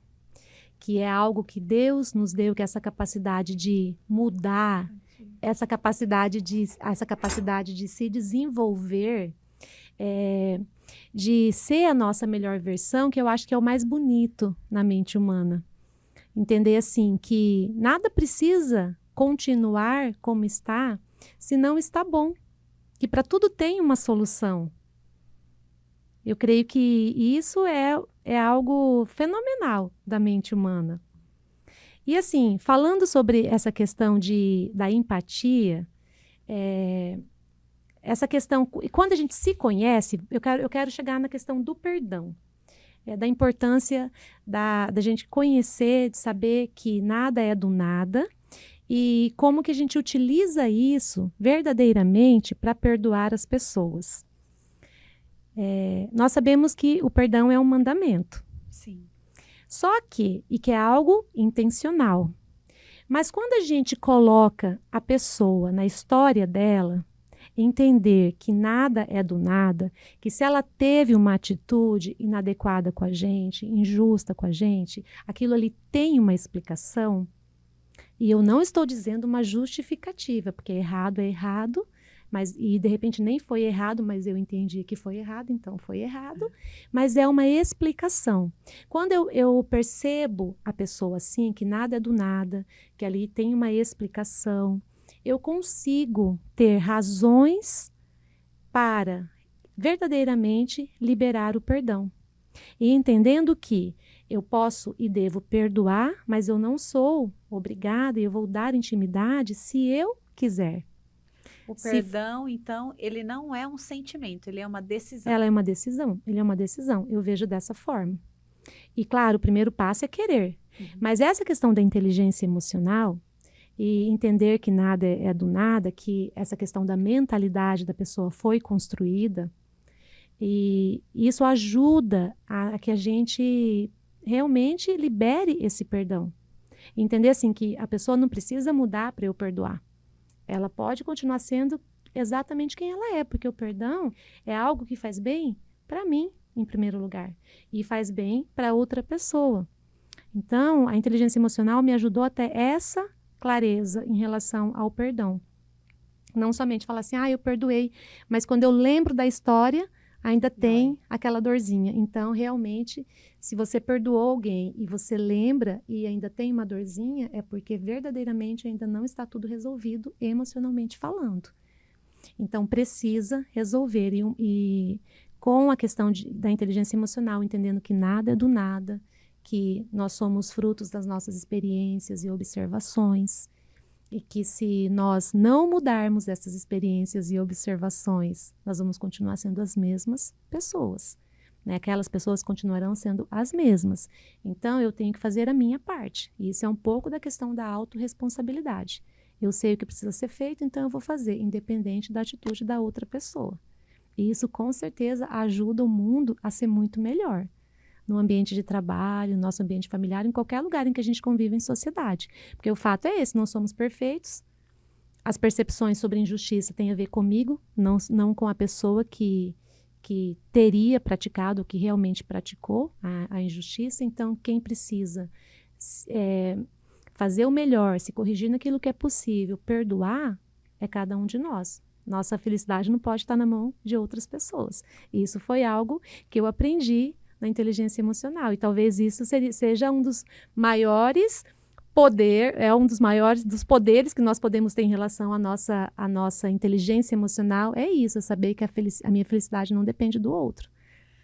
que é algo que Deus nos deu, que é essa capacidade de mudar, essa capacidade de se desenvolver, de ser a nossa melhor versão, que eu acho que é o mais bonito na mente humana. Entender assim que nada precisa continuar como está se não está bom, que para tudo tem uma solução. Eu creio que isso é algo fenomenal da mente humana. E assim, falando sobre essa questão da empatia, essa questão, quando a gente se conhece, eu quero chegar na questão do perdão. Da importância da gente conhecer, de saber que nada é do nada e como que a gente utiliza isso verdadeiramente para perdoar as pessoas. Nós sabemos que o perdão é um mandamento. Sim. Só que é algo intencional. Mas quando a gente coloca a pessoa na história dela, entender que nada é do nada, que se ela teve uma atitude inadequada com a gente, injusta com a gente, aquilo ali tem uma explicação. E eu não estou dizendo uma justificativa, porque errado é errado, e de repente nem foi errado, mas eu entendi que foi errado, então foi errado. Mas é uma explicação. Quando eu percebo a pessoa assim, que nada é do nada, que ali tem uma explicação, eu consigo ter razões para verdadeiramente liberar o perdão. E entendendo que eu posso e devo perdoar, mas eu não sou obrigada e eu vou dar intimidade se eu quiser. O perdão, então, ele não é um sentimento, ele é uma decisão. Ela é uma decisão, ele é uma decisão. Eu vejo dessa forma. E claro, o primeiro passo é querer. Mas essa questão da inteligência emocional e entender que nada é do nada, que essa questão da mentalidade da pessoa foi construída, E isso ajuda a que a gente realmente libere esse perdão. Entender assim que a pessoa não precisa mudar para eu perdoar. Ela pode continuar sendo exatamente quem ela é, porque o perdão é algo que faz bem para mim, em primeiro lugar, e faz bem para outra pessoa. Então, a inteligência emocional me ajudou a ter essa clareza em relação ao perdão. Não somente falar assim, eu perdoei, mas quando eu lembro da história, ainda tem aquela dorzinha. Então, realmente, se você perdoou alguém e você lembra e ainda tem uma dorzinha, é porque verdadeiramente ainda não está tudo resolvido emocionalmente falando. Então, precisa resolver. E com a questão da inteligência emocional, entendendo que nada é do nada, que nós somos frutos das nossas experiências e observações, e que se nós não mudarmos essas experiências e observações, nós vamos continuar sendo as mesmas pessoas, né? Aquelas pessoas continuarão sendo as mesmas. Então, eu tenho que fazer a minha parte. E isso é um pouco da questão da autorresponsabilidade. Eu sei o que precisa ser feito, então eu vou fazer, independente da atitude da outra pessoa. E isso, com certeza, ajuda o mundo a ser muito melhor. No ambiente de trabalho, no nosso ambiente familiar, em qualquer lugar em que a gente convive em sociedade. Porque o fato é esse, não somos perfeitos. As percepções sobre injustiça têm a ver comigo, não com a pessoa que teria praticado, que realmente praticou a injustiça. Então, quem precisa fazer o melhor, se corrigir naquilo que é possível, perdoar, é cada um de nós. Nossa felicidade não pode estar na mão de outras pessoas. E isso foi algo que eu aprendi na inteligência emocional. E talvez isso seja um dos maiores dos poderes que nós podemos ter em relação à nossa inteligência emocional. É isso, é saber que a minha felicidade não depende do outro.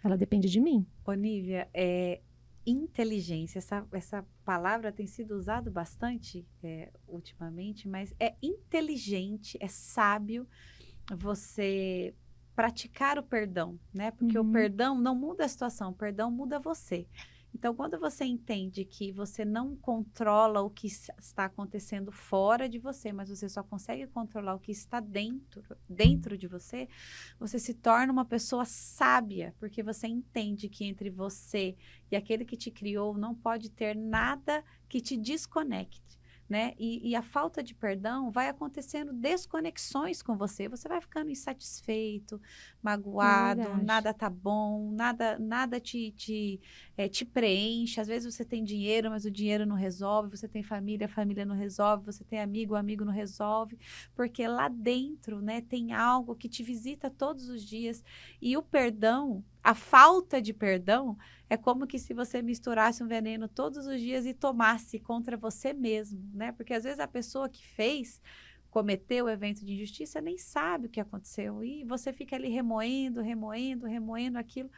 Ela depende de mim. Nívia, inteligência, essa palavra tem sido usada bastante ultimamente, mas é inteligente, é sábio você praticar o perdão, né? Porque o perdão não muda a situação, o perdão muda você. Então, quando você entende que você não controla o que está acontecendo fora de você, mas você só consegue controlar o que está dentro de você, você se torna uma pessoa sábia, porque você entende que entre você e aquele que te criou não pode ter nada que te desconecte. Né? E a falta de perdão vai acontecendo desconexões com você. Você vai ficando insatisfeito, magoado, nada tá bom, nada te preenche. Às vezes você tem dinheiro, mas o dinheiro não resolve. Você tem família, a família não resolve. Você tem amigo, o amigo não resolve. Porque lá dentro, né, tem algo que te visita todos os dias. E o perdão, a falta de perdão, é como que se você misturasse um veneno todos os dias e tomasse contra você mesmo, né? Porque às vezes a pessoa que cometeu o evento de injustiça, nem sabe o que aconteceu. E você fica ali remoendo aquilo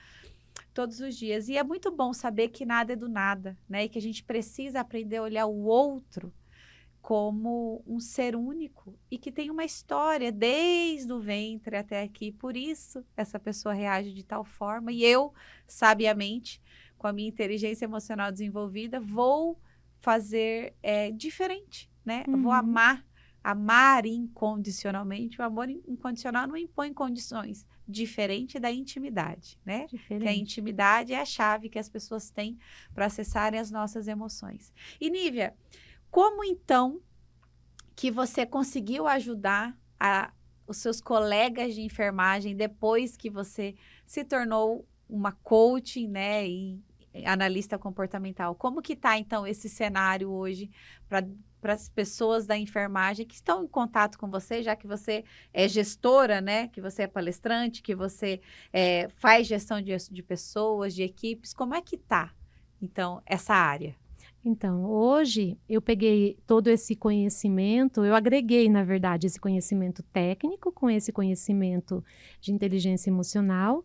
todos os dias. E é muito bom saber que nada é do nada, né? E que a gente precisa aprender a olhar o outro como um ser único e que tem uma história desde o ventre até aqui. Por isso, essa pessoa reage de tal forma. E eu, sabiamente, com a minha inteligência emocional desenvolvida, vou fazer diferente, né? Eu vou amar incondicionalmente. O amor incondicional não impõe condições, diferente da intimidade, né? Diferente. Que a intimidade é a chave que as pessoas têm para acessarem as nossas emoções. E, Nívia, como então que você conseguiu ajudar os seus colegas de enfermagem depois que você se tornou uma coach, né, e analista comportamental? Como que está então esse cenário hoje para as pessoas da enfermagem que estão em contato com você, já que você é gestora, né, que você é palestrante, que você faz gestão de pessoas, de equipes? Como é que está então essa área? Então, hoje eu peguei todo esse conhecimento, eu agreguei, na verdade, esse conhecimento técnico com esse conhecimento de inteligência emocional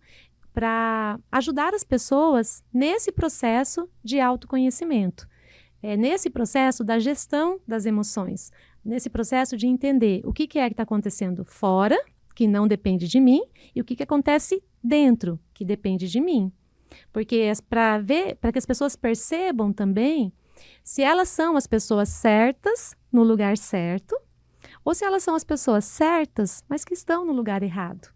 para ajudar as pessoas nesse processo de autoconhecimento, nesse processo da gestão das emoções, nesse processo de entender o que é que está acontecendo fora, que não depende de mim, e o que acontece dentro, que depende de mim. Porque para que as pessoas percebam também se elas são as pessoas certas no lugar certo ou se elas são as pessoas certas, mas que estão no lugar errado.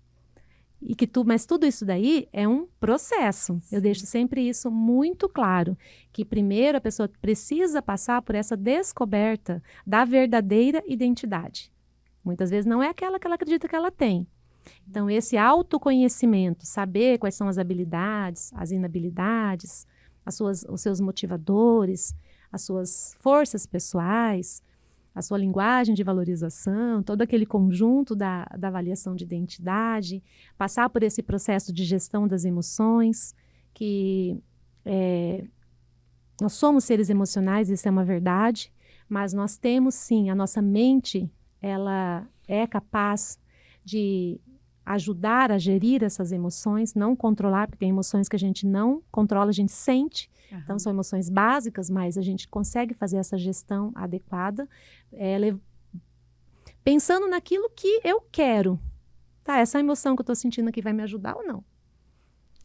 Mas tudo isso daí é um processo. Eu deixo sempre isso muito claro, que primeiro a pessoa precisa passar por essa descoberta da verdadeira identidade. Muitas vezes não é aquela que ela acredita que ela tem. Então, esse autoconhecimento, saber quais são as habilidades, as inabilidades, os seus motivadores, as suas forças pessoais, a sua linguagem de valorização, todo aquele conjunto da avaliação de identidade, passar por esse processo de gestão das emoções, que nós somos seres emocionais, isso é uma verdade, mas nós temos sim, a nossa mente, ela é capaz de ajudar a gerir essas emoções, não controlar, porque tem emoções que a gente não controla, a gente sente. Uhum. Então, são emoções básicas, mas a gente consegue fazer essa gestão adequada, pensando naquilo que eu quero. Tá, essa emoção que eu estou sentindo aqui vai me ajudar ou não?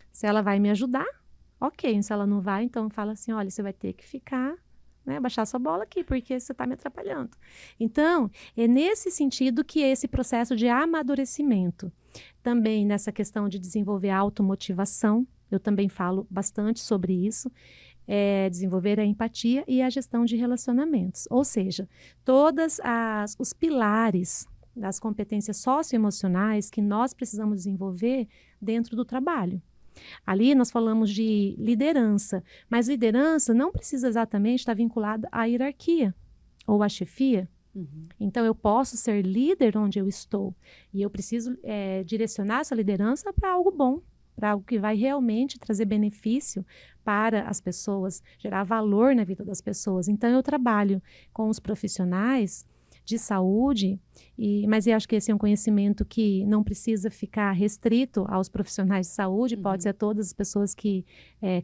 Se ela vai me ajudar, ok. Se ela não vai, então fala assim, olha, você vai ter que ficar, né, baixar sua bola aqui, porque você está me atrapalhando. Então, é nesse sentido que é esse processo de amadurecimento. Também nessa questão de desenvolver a automotivação, eu também falo bastante sobre isso, desenvolver a empatia e a gestão de relacionamentos. Ou seja, todos os pilares das competências socioemocionais que nós precisamos desenvolver dentro do trabalho. Ali nós falamos de liderança, mas liderança não precisa exatamente estar vinculada à hierarquia ou à chefia. Uhum. Então, eu posso ser líder onde eu estou e eu preciso direcionar essa liderança para algo bom, para algo que vai realmente trazer benefício para as pessoas, gerar valor na vida das pessoas. Então, eu trabalho com os profissionais de saúde, mas eu acho que esse é um conhecimento que não precisa ficar restrito aos profissionais de saúde, pode ser a todas as pessoas que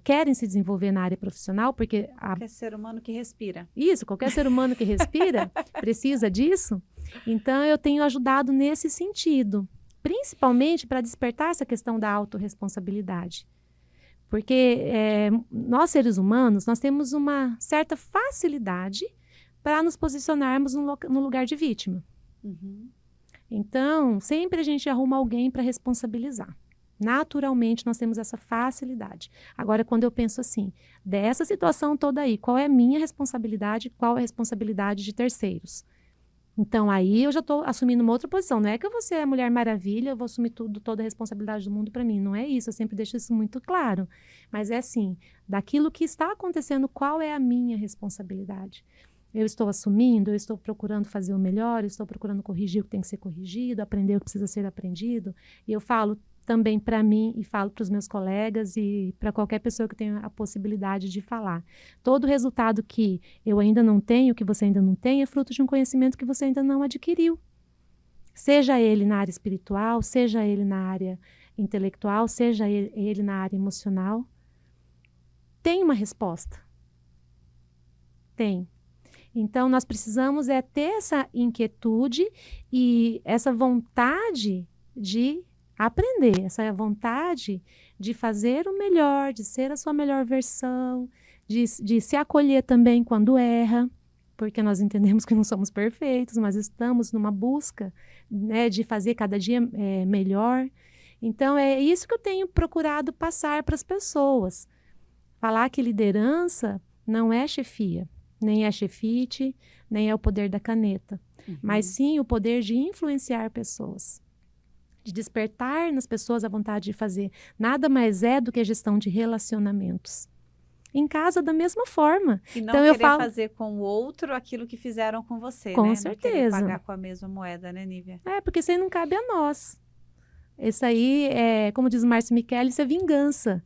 querem se desenvolver na área profissional, porque... Qualquer ser humano que respira. Isso, qualquer ser humano que respira precisa disso. Então, eu tenho ajudado nesse sentido, principalmente para despertar essa questão da autorresponsabilidade. Porque nós, seres humanos, nós temos uma certa facilidade para nos posicionarmos no lugar de vítima. Uhum. Então, sempre a gente arruma alguém para responsabilizar. Naturalmente, nós temos essa facilidade. Agora, quando eu penso assim, dessa situação toda aí, qual é a minha responsabilidade, qual é a responsabilidade de terceiros? Então, aí eu já estou assumindo uma outra posição. Não é que eu vou ser a Mulher Maravilha, eu vou assumir toda a responsabilidade do mundo para mim. Não é isso, eu sempre deixo isso muito claro. Mas é assim, daquilo que está acontecendo, qual é a minha responsabilidade? Eu estou assumindo, eu estou procurando fazer o melhor, eu estou procurando corrigir o que tem que ser corrigido, aprender o que precisa ser aprendido. E eu falo também para mim e falo para os meus colegas e para qualquer pessoa que tenha a possibilidade de falar. Todo resultado que eu ainda não tenho, que você ainda não tem, é fruto de um conhecimento que você ainda não adquiriu. Seja ele na área espiritual, seja ele na área intelectual, seja ele na área emocional. Tem uma resposta. Tem. Então, nós precisamos ter essa inquietude e essa vontade de aprender, essa vontade de fazer o melhor, de ser a sua melhor versão, de se acolher também quando erra, porque nós entendemos que não somos perfeitos, mas estamos numa busca, né, de fazer cada dia melhor. Então, é isso que eu tenho procurado passar para as pessoas. Falar que liderança não é chefia. Nem é chefite, nem é o poder da caneta, mas sim o poder de influenciar pessoas, de despertar nas pessoas a vontade de fazer. Nada mais é do que a gestão de relacionamentos. Em casa, da mesma forma. E não então, querer fazer com o outro aquilo que fizeram com você, com né? certeza. Não querer pagar com a mesma moeda, né, Nívia? Porque isso aí não cabe a nós. Isso aí, como diz o Márcio Michele, isso é vingança.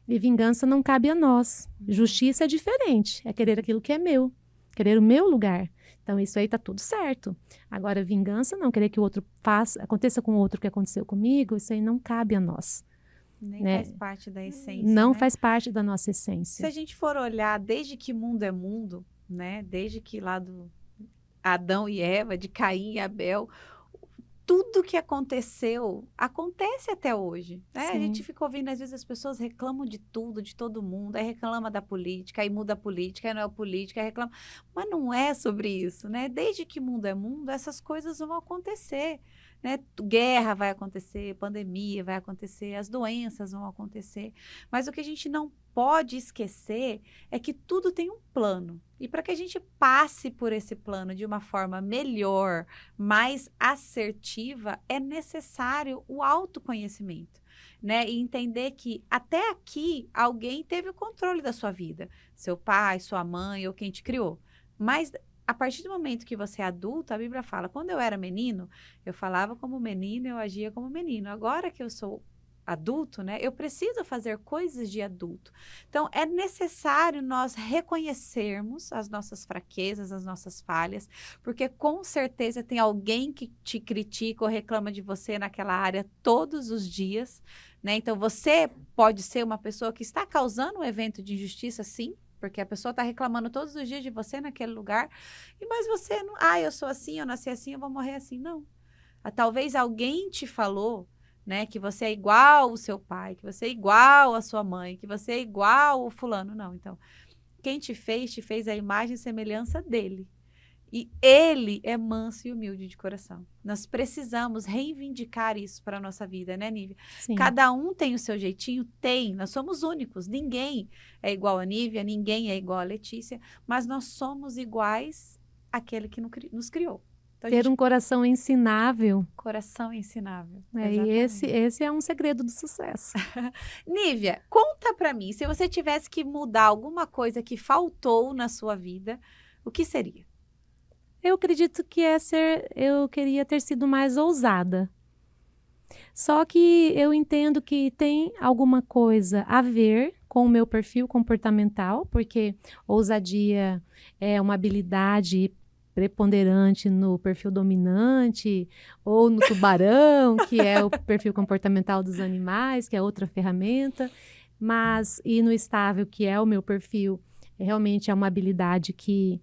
E vingança não cabe a nós. Justiça é diferente. É querer aquilo que é meu. Querer o meu lugar. Então, isso aí tá tudo certo. Agora, vingança não. Querer que o outro aconteça com o outro o que aconteceu comigo, isso aí não cabe a nós. Nem faz parte da essência. Não né? faz parte da nossa essência. Se a gente for olhar desde que mundo é mundo, né? Desde que lá do Adão e Eva, de Caim e Abel... Tudo que aconteceu, acontece até hoje, né? A gente fica ouvindo, às vezes as pessoas reclamam de tudo, de todo mundo, aí reclama da política, aí muda a política, aí não é a política, aí reclama... Mas não é sobre isso, né? Desde que mundo é mundo, essas coisas vão acontecer, né? Guerra vai acontecer, pandemia vai acontecer, as doenças vão acontecer. Mas o que a gente não pode esquecer é que tudo tem um plano. E para que a gente passe por esse plano de uma forma melhor, mais assertiva, é necessário o autoconhecimento, né? E entender que até aqui alguém teve o controle da sua vida, seu pai, sua mãe ou quem te criou. Mas a partir do momento que você é adulto, a Bíblia fala, quando eu era menino, eu falava como menino, eu agia como menino. Agora que eu sou adulto, né, eu preciso fazer coisas de adulto. Então, é necessário nós reconhecermos as nossas fraquezas, as nossas falhas, porque com certeza tem alguém que te critica ou reclama de você naquela área todos os dias, né? Então, você pode ser uma pessoa que está causando um evento de injustiça, sim, porque a pessoa está reclamando todos os dias de você naquele lugar, mas você não, eu sou assim, eu nasci assim, eu vou morrer assim. Não. Talvez alguém te falou, né, que você é igual o seu pai, que você é igual a sua mãe, que você é igual o fulano. Não, então, quem te fez a imagem e semelhança dele. E ele é manso e humilde de coração. Nós precisamos reivindicar isso para a nossa vida, né, Nívia? Sim. Cada um tem o seu jeitinho? Tem. Nós somos únicos. Ninguém é igual a Nívia, ninguém é igual a Letícia, mas nós somos iguais àquele que nos criou. Então, Ter um coração ensinável. Coração ensinável. E esse é um segredo do sucesso. Nívia, conta para mim, se você tivesse que mudar alguma coisa que faltou na sua vida, o que seria? Eu acredito que eu queria ter sido mais ousada. Só que eu entendo que tem alguma coisa a ver com o meu perfil comportamental, porque ousadia é uma habilidade preponderante no perfil dominante, ou no tubarão, que é o perfil comportamental dos animais, que é outra ferramenta, e no estável, que é o meu perfil, realmente é uma habilidade que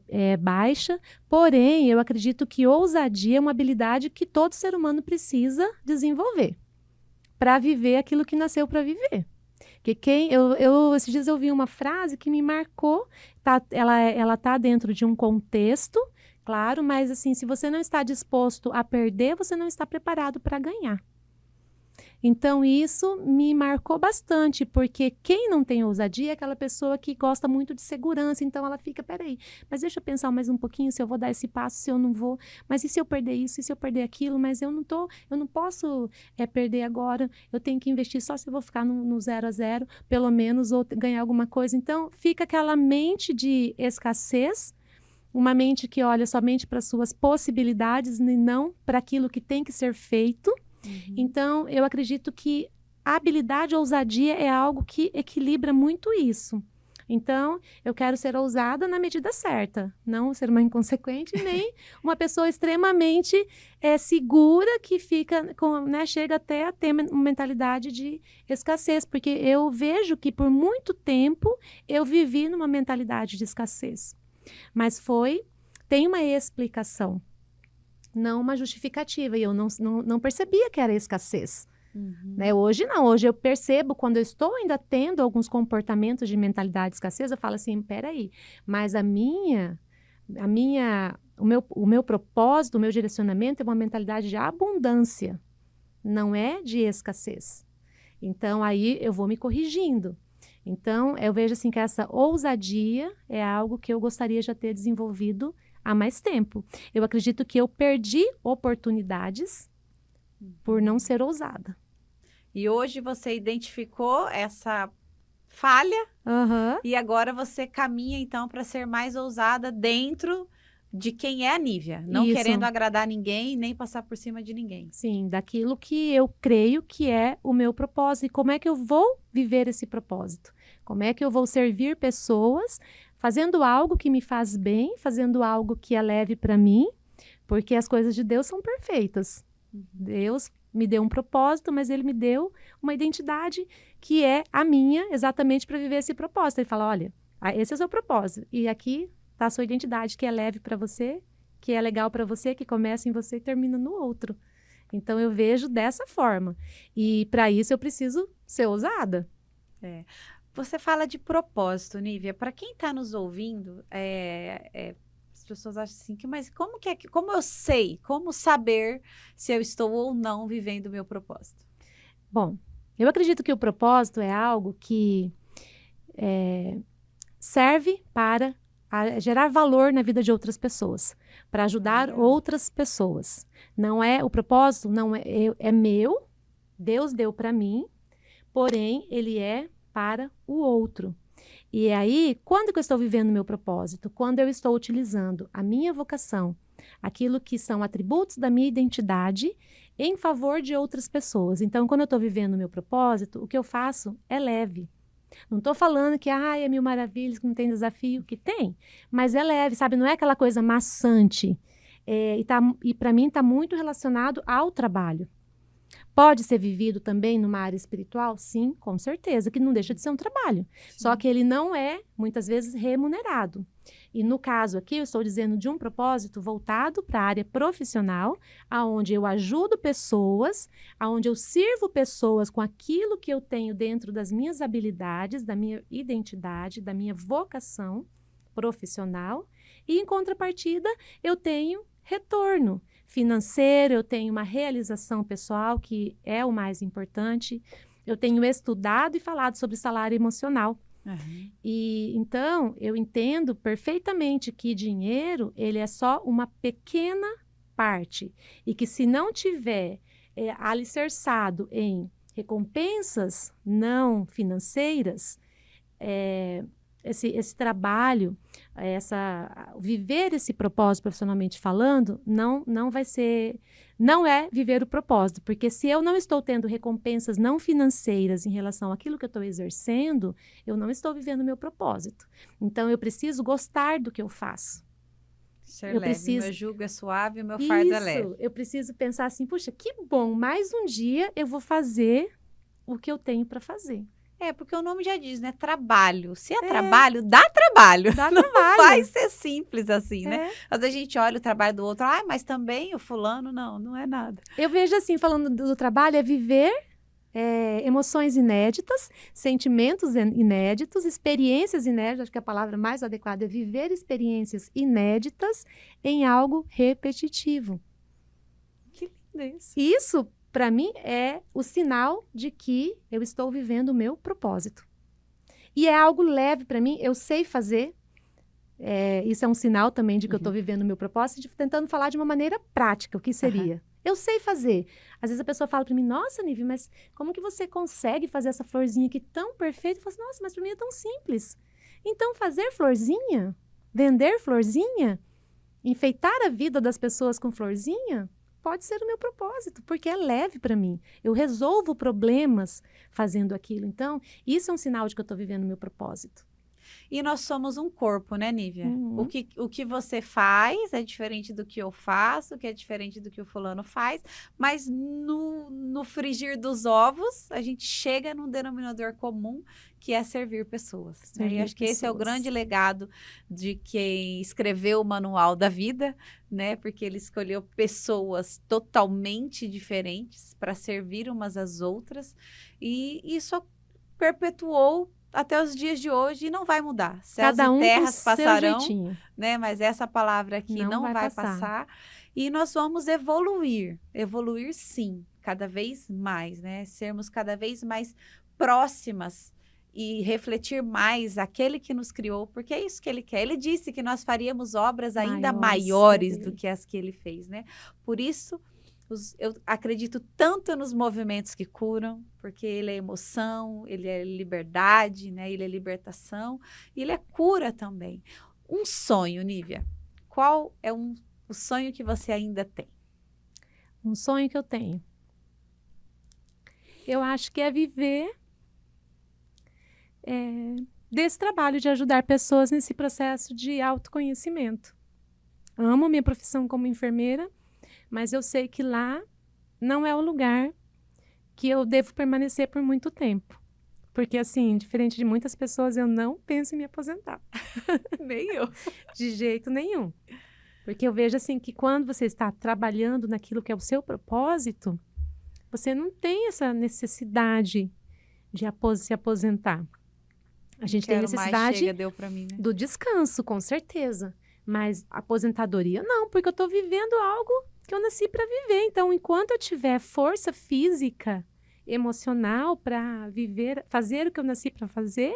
é baixa, porém, eu acredito que ousadia é uma habilidade que todo ser humano precisa desenvolver para viver aquilo que nasceu para viver. Porque esses dias eu vi uma frase que me marcou, ela tá dentro de um contexto, claro, mas assim, se você não está disposto a perder, você não está preparado para ganhar. Então, isso me marcou bastante, porque quem não tem ousadia é aquela pessoa que gosta muito de segurança, então ela fica, peraí, mas deixa eu pensar mais um pouquinho se eu vou dar esse passo, se eu não vou, mas e se eu perder isso, e se eu perder aquilo, mas eu não posso perder agora, eu tenho que investir só se eu vou ficar no 0 a 0, pelo menos, ou ganhar alguma coisa. Então, fica aquela mente de escassez, uma mente que olha somente para suas possibilidades e não para aquilo que tem que ser feito. Então, eu acredito que a habilidade ou ousadia é algo que equilibra muito isso. Então, eu quero ser ousada na medida certa, não ser uma inconsequente, nem uma pessoa extremamente segura que fica, chega até a ter uma mentalidade de escassez, porque eu vejo que por muito tempo eu vivi numa mentalidade de escassez. Mas tem uma explicação, não uma justificativa, e eu não percebia que era escassez. Né? Hoje não, hoje eu percebo, quando eu estou ainda tendo alguns comportamentos de mentalidade de escassez, eu falo assim, peraí, mas o meu propósito, o meu direcionamento é uma mentalidade de abundância, não é de escassez. Então, aí eu vou me corrigindo. Então, eu vejo assim que essa ousadia é algo que eu gostaria de ter desenvolvido há mais tempo. Eu acredito que eu perdi oportunidades por não ser ousada. E hoje você identificou essa falha e agora você caminha, então, para ser mais ousada dentro de quem é a Nívia. Não querendo agradar ninguém, nem passar por cima de ninguém. Sim, daquilo que eu creio que é o meu propósito. E como é que eu vou viver esse propósito? Como é que eu vou servir pessoas fazendo algo que me faz bem, fazendo algo que é leve para mim, porque as coisas de Deus são perfeitas. Deus me deu um propósito, mas Ele me deu uma identidade que é a minha, exatamente para viver esse propósito. Ele fala, olha, esse é o seu propósito, e aqui está a sua identidade, que é leve para você, que é legal para você, que começa em você e termina no outro. Então, eu vejo dessa forma. E para isso eu preciso ser ousada. Você fala de propósito, Nívia. Para quem está nos ouvindo, pessoas acham assim, mas como eu sei, como saber se eu estou ou não vivendo o meu propósito? Bom, eu acredito que o propósito é algo que serve para gerar valor na vida de outras pessoas, para ajudar outras pessoas. Não é o propósito, não é meu, Deus deu para mim, porém ele é para o outro. E aí, quando que eu estou vivendo o meu propósito? Quando eu estou utilizando a minha vocação, aquilo que são atributos da minha identidade, em favor de outras pessoas. Então, quando eu estou vivendo o meu propósito, o que eu faço é leve. Não estou falando que é mil maravilhas, que não tem desafio, que tem, mas é leve, sabe? Não é aquela coisa maçante. E para mim está muito relacionado ao trabalho. Pode ser vivido também numa área espiritual? Sim, com certeza, que não deixa de ser um trabalho. Sim. Só que ele não é, muitas vezes, remunerado. E no caso aqui, eu estou dizendo de um propósito voltado para a área profissional, aonde eu ajudo pessoas, aonde eu sirvo pessoas com aquilo que eu tenho dentro das minhas habilidades, da minha identidade, da minha vocação profissional. E, em contrapartida, eu tenho retorno financeiro, eu tenho uma realização pessoal, que é o mais importante. Eu tenho estudado e falado sobre salário emocional. Uhum. E então, eu entendo perfeitamente que dinheiro, ele é só uma pequena parte. E que se não tiver alicerçado em recompensas não financeiras, esse trabalho, viver esse propósito profissionalmente falando, não vai ser, não é viver o propósito, porque se eu não estou tendo recompensas não financeiras em relação àquilo que eu estou exercendo, eu não estou vivendo o meu propósito. Então, eu preciso gostar do que eu faço. Ser leve, meu jugo é suave, o meu fardo é leve. Eu preciso pensar assim, puxa, que bom, mais um dia eu vou fazer o que eu tenho para fazer. Porque o nome já diz, né? Trabalho. Se é trabalho, dá trabalho. Não vai ser simples assim, né? Às vezes a gente olha o trabalho do outro, mas também o fulano, não é nada. Eu vejo assim, falando do trabalho, é viver emoções inéditas, sentimentos inéditos, experiências inéditas, acho que a palavra mais adequada é viver experiências inéditas em algo repetitivo. Que lindo isso. Isso, para mim, é o sinal de que eu estou vivendo o meu propósito. E é algo leve para mim, eu sei fazer. Isso é um sinal também de que eu estou vivendo o meu propósito, tentando falar de uma maneira prática, o que seria. Eu sei fazer. Às vezes a pessoa fala para mim, nossa, Nive, mas como que você consegue fazer essa florzinha aqui tão perfeita? Eu falo assim, nossa, mas para mim é tão simples. Então, fazer florzinha, vender florzinha, enfeitar a vida das pessoas com florzinha, pode ser o meu propósito, porque é leve para mim. Eu resolvo problemas fazendo aquilo. Então, isso é um sinal de que eu estou vivendo o meu propósito. E nós somos um corpo, né, Nívia? O que você faz é diferente do que eu faço, que é diferente do que o fulano faz, mas no frigir dos ovos, a gente chega num denominador comum, que é servir pessoas. E acho que esse é o grande legado de quem escreveu o Manual da Vida, né? Porque ele escolheu pessoas totalmente diferentes para servir umas às outras, e isso perpetuou até os dias de hoje e não vai mudar. Céus e terras passarão, né? Mas essa palavra aqui não vai passar. E nós vamos evoluir sim, cada vez mais, né? Sermos cada vez mais próximas e refletir mais aquele que nos criou, porque é isso que ele quer. Ele disse que nós faríamos obras ainda maiores do que as que ele fez, né? Por isso, eu acredito tanto nos movimentos que curam, porque ele é emoção, ele é liberdade, né? Ele é libertação e ele é cura também. Um sonho, Nívia. Qual é o sonho que você ainda tem? Um sonho que eu tenho. Eu acho que é viver desse trabalho de ajudar pessoas nesse processo de autoconhecimento. Amo minha profissão como enfermeira, mas eu sei que lá não é o lugar que eu devo permanecer por muito tempo. Porque, assim, diferente de muitas pessoas, eu não penso em me aposentar. Nem eu. De jeito nenhum. Porque eu vejo, assim, que quando você está trabalhando naquilo que é o seu propósito, você não tem essa necessidade de se aposentar. A gente tem necessidade deu pra mim, né? do descanso, com certeza. Mas aposentadoria não, porque eu estou vivendo algo que eu nasci para viver. Então, enquanto eu tiver força física, emocional para viver, fazer o que eu nasci para fazer,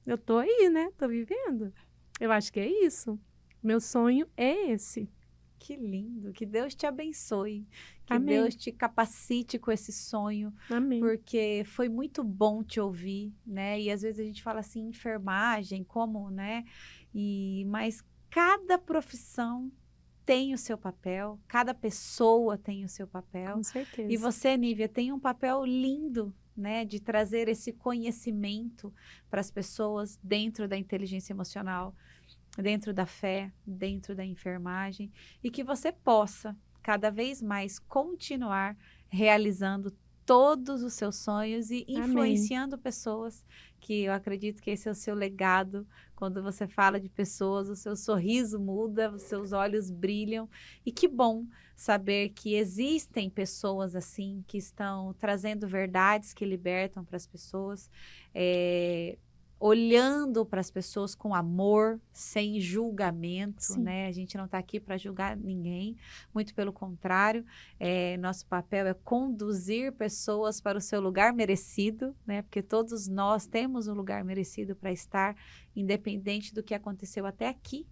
eu tô aí, né? Tô vivendo. Eu acho que é isso. Meu sonho é esse. Que lindo, que Deus te abençoe, que Amém. Deus te capacite com esse sonho, Amém. porque foi muito bom te ouvir, né? E às vezes a gente fala assim, enfermagem, como, né? Mas cada profissão tem o seu papel, cada pessoa tem o seu papel. Com certeza. E você, Nívia, tem um papel lindo, né, de trazer esse conhecimento para as pessoas dentro da inteligência emocional, dentro da fé, dentro da enfermagem, e que você possa cada vez mais continuar realizando todos os seus sonhos e influenciando pessoas, que eu acredito que esse é o seu legado. Quando você fala de pessoas, o seu sorriso muda, os seus olhos brilham, e que bom saber que existem pessoas assim, que estão trazendo verdades que libertam para as pessoas, olhando para as pessoas com amor, sem julgamento, Sim. né? A gente não está aqui para julgar ninguém, muito pelo contrário, nosso papel é conduzir pessoas para o seu lugar merecido, né? Porque todos nós temos um lugar merecido para estar, independente do que aconteceu até aqui,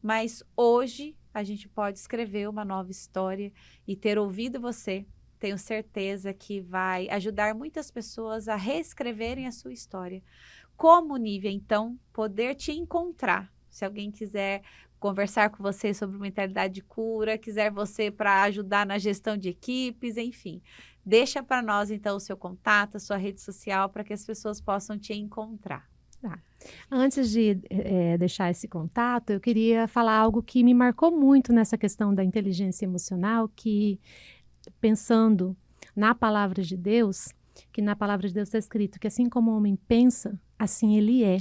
mas hoje a gente pode escrever uma nova história, e ter ouvido você, tenho certeza que vai ajudar muitas pessoas a reescreverem a sua história. Como, Nívia, então, poder te encontrar? Se alguém quiser conversar com você sobre mentalidade de cura, quiser você para ajudar na gestão de equipes, enfim. Deixa para nós, então, o seu contato, a sua rede social, para que as pessoas possam te encontrar. Tá. Antes de deixar esse contato, eu queria falar algo que me marcou muito nessa questão da inteligência emocional, que, pensando na palavra de Deus, que na palavra de Deus está escrito que assim como o homem pensa, assim ele é.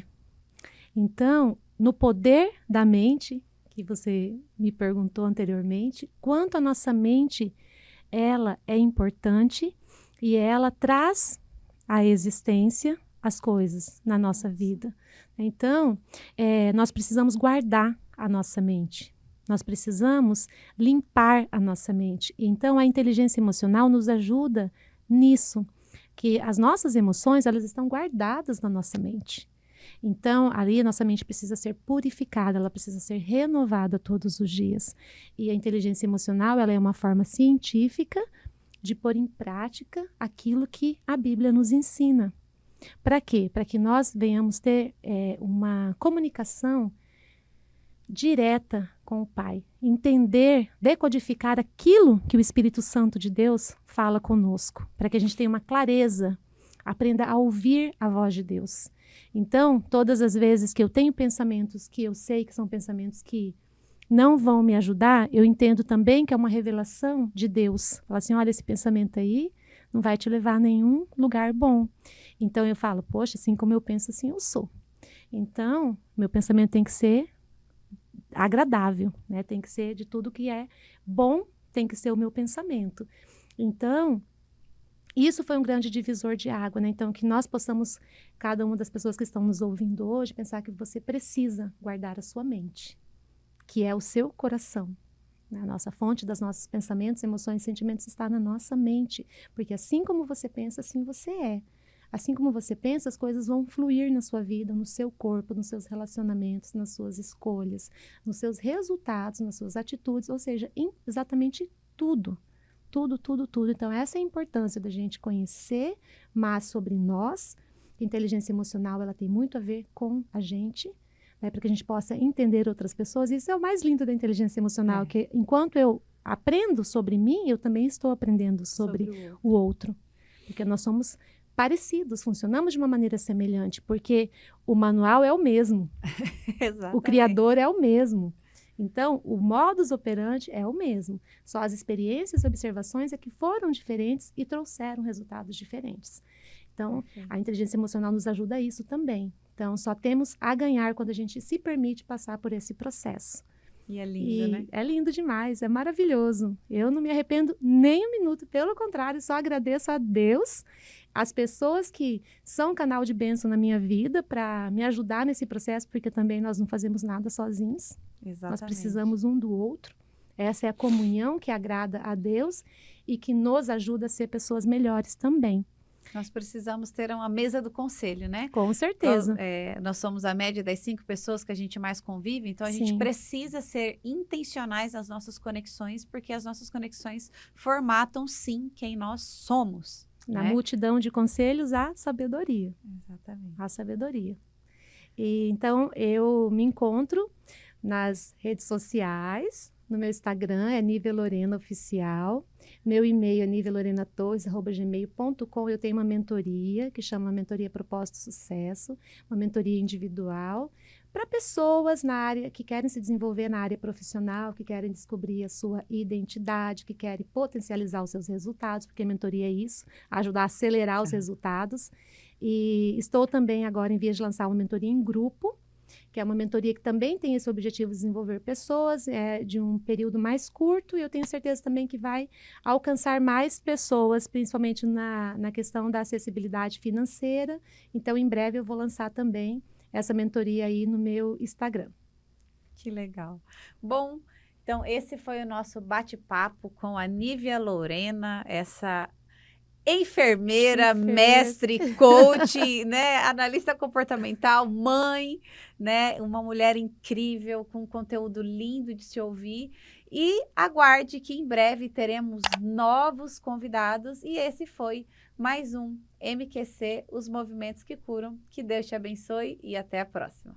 Então, no poder da mente, que você me perguntou anteriormente, quanto a nossa mente, ela é importante e ela traz à existência as coisas na nossa vida. Então, nós precisamos guardar a nossa mente. Nós precisamos limpar a nossa mente. Então, a inteligência emocional nos ajuda nisso, que as nossas emoções, elas estão guardadas na nossa mente. Então, ali a nossa mente precisa ser purificada, ela precisa ser renovada todos os dias. E a inteligência emocional, ela é uma forma científica de pôr em prática aquilo que a Bíblia nos ensina. Para quê? Para que nós venhamos ter uma comunicação direta com o Pai. Entender, decodificar aquilo que o Espírito Santo de Deus fala conosco. Para que a gente tenha uma clareza, aprenda a ouvir a voz de Deus. Então, todas as vezes que eu tenho pensamentos que eu sei que são pensamentos que não vão me ajudar, eu entendo também que é uma revelação de Deus. Fala assim, olha, esse pensamento aí não vai te levar a nenhum lugar bom. Então eu falo, poxa, assim como eu penso, assim eu sou. Então, meu pensamento tem que ser agradável, né? Tem que ser de tudo que é bom, tem que ser o meu pensamento. Então, isso foi um grande divisor de água, né? Então, que nós possamos, cada uma das pessoas que estão nos ouvindo hoje, pensar que você precisa guardar a sua mente, que é o seu coração. A nossa fonte dos nossos pensamentos, emoções e sentimentos está na nossa mente. Porque assim como você pensa, assim você é. Assim como você pensa, as coisas vão fluir na sua vida, no seu corpo, nos seus relacionamentos, nas suas escolhas, nos seus resultados, nas suas atitudes, ou seja, em exatamente tudo. Tudo, tudo, tudo. Então, essa é a importância da gente conhecer mais sobre nós. A inteligência emocional, ela tem muito a ver com a gente, né, para que a gente possa entender outras pessoas. Isso é o mais lindo da inteligência emocional, que enquanto eu aprendo sobre mim, eu também estou aprendendo sobre o outro. Porque nós somos parecidos, funcionamos de uma maneira semelhante, porque o manual é o mesmo. O criador é o mesmo. Então, o modus operandi é o mesmo. Só as experiências e observações é que foram diferentes e trouxeram resultados diferentes. Então, a inteligência emocional nos ajuda a isso também. Então, só temos a ganhar quando a gente se permite passar por esse processo. E é lindo, né? É lindo demais, é maravilhoso. Eu não me arrependo nem um minuto, pelo contrário, só agradeço a Deus, as pessoas que são canal de bênção na minha vida para me ajudar nesse processo, porque também nós não fazemos nada sozinhos. Exatamente. Nós precisamos um do outro. Essa é a comunhão que agrada a Deus e que nos ajuda a ser pessoas melhores também. Nós precisamos ter uma mesa do conselho, né? Com certeza. Então, nós somos a média das 5 pessoas que a gente mais convive, então a gente Sim. precisa ser intencionais nas nossas conexões, porque as nossas conexões formatam, sim, quem nós somos. Na né? multidão de conselhos, há sabedoria. Exatamente. A sabedoria. E, então, eu me encontro nas redes sociais, no meu Instagram é Nívia Lorena Oficial, meu e-mail é nivialorenatorres@gmail.com. Eu tenho uma mentoria que chama Mentoria Propósito Sucesso, uma mentoria individual para pessoas na área que querem se desenvolver na área profissional, que querem descobrir a sua identidade, que querem potencializar os seus resultados, porque a mentoria é isso, ajudar a acelerar os resultados. E estou também agora em vias de lançar uma mentoria em grupo, que é uma mentoria que também tem esse objetivo de desenvolver pessoas de um período mais curto, e eu tenho certeza também que vai alcançar mais pessoas, principalmente na questão da acessibilidade financeira. Então, em breve eu vou lançar também essa mentoria aí no meu Instagram. Que legal. Bom, então esse foi o nosso bate-papo com a Nívia Lorena, essa enfermeira, mestre, coach, né, analista comportamental, mãe, né, uma mulher incrível, com conteúdo lindo de se ouvir. E aguarde que em breve teremos novos convidados. E esse foi mais um MQC, os movimentos que curam. Que Deus te abençoe e até a próxima.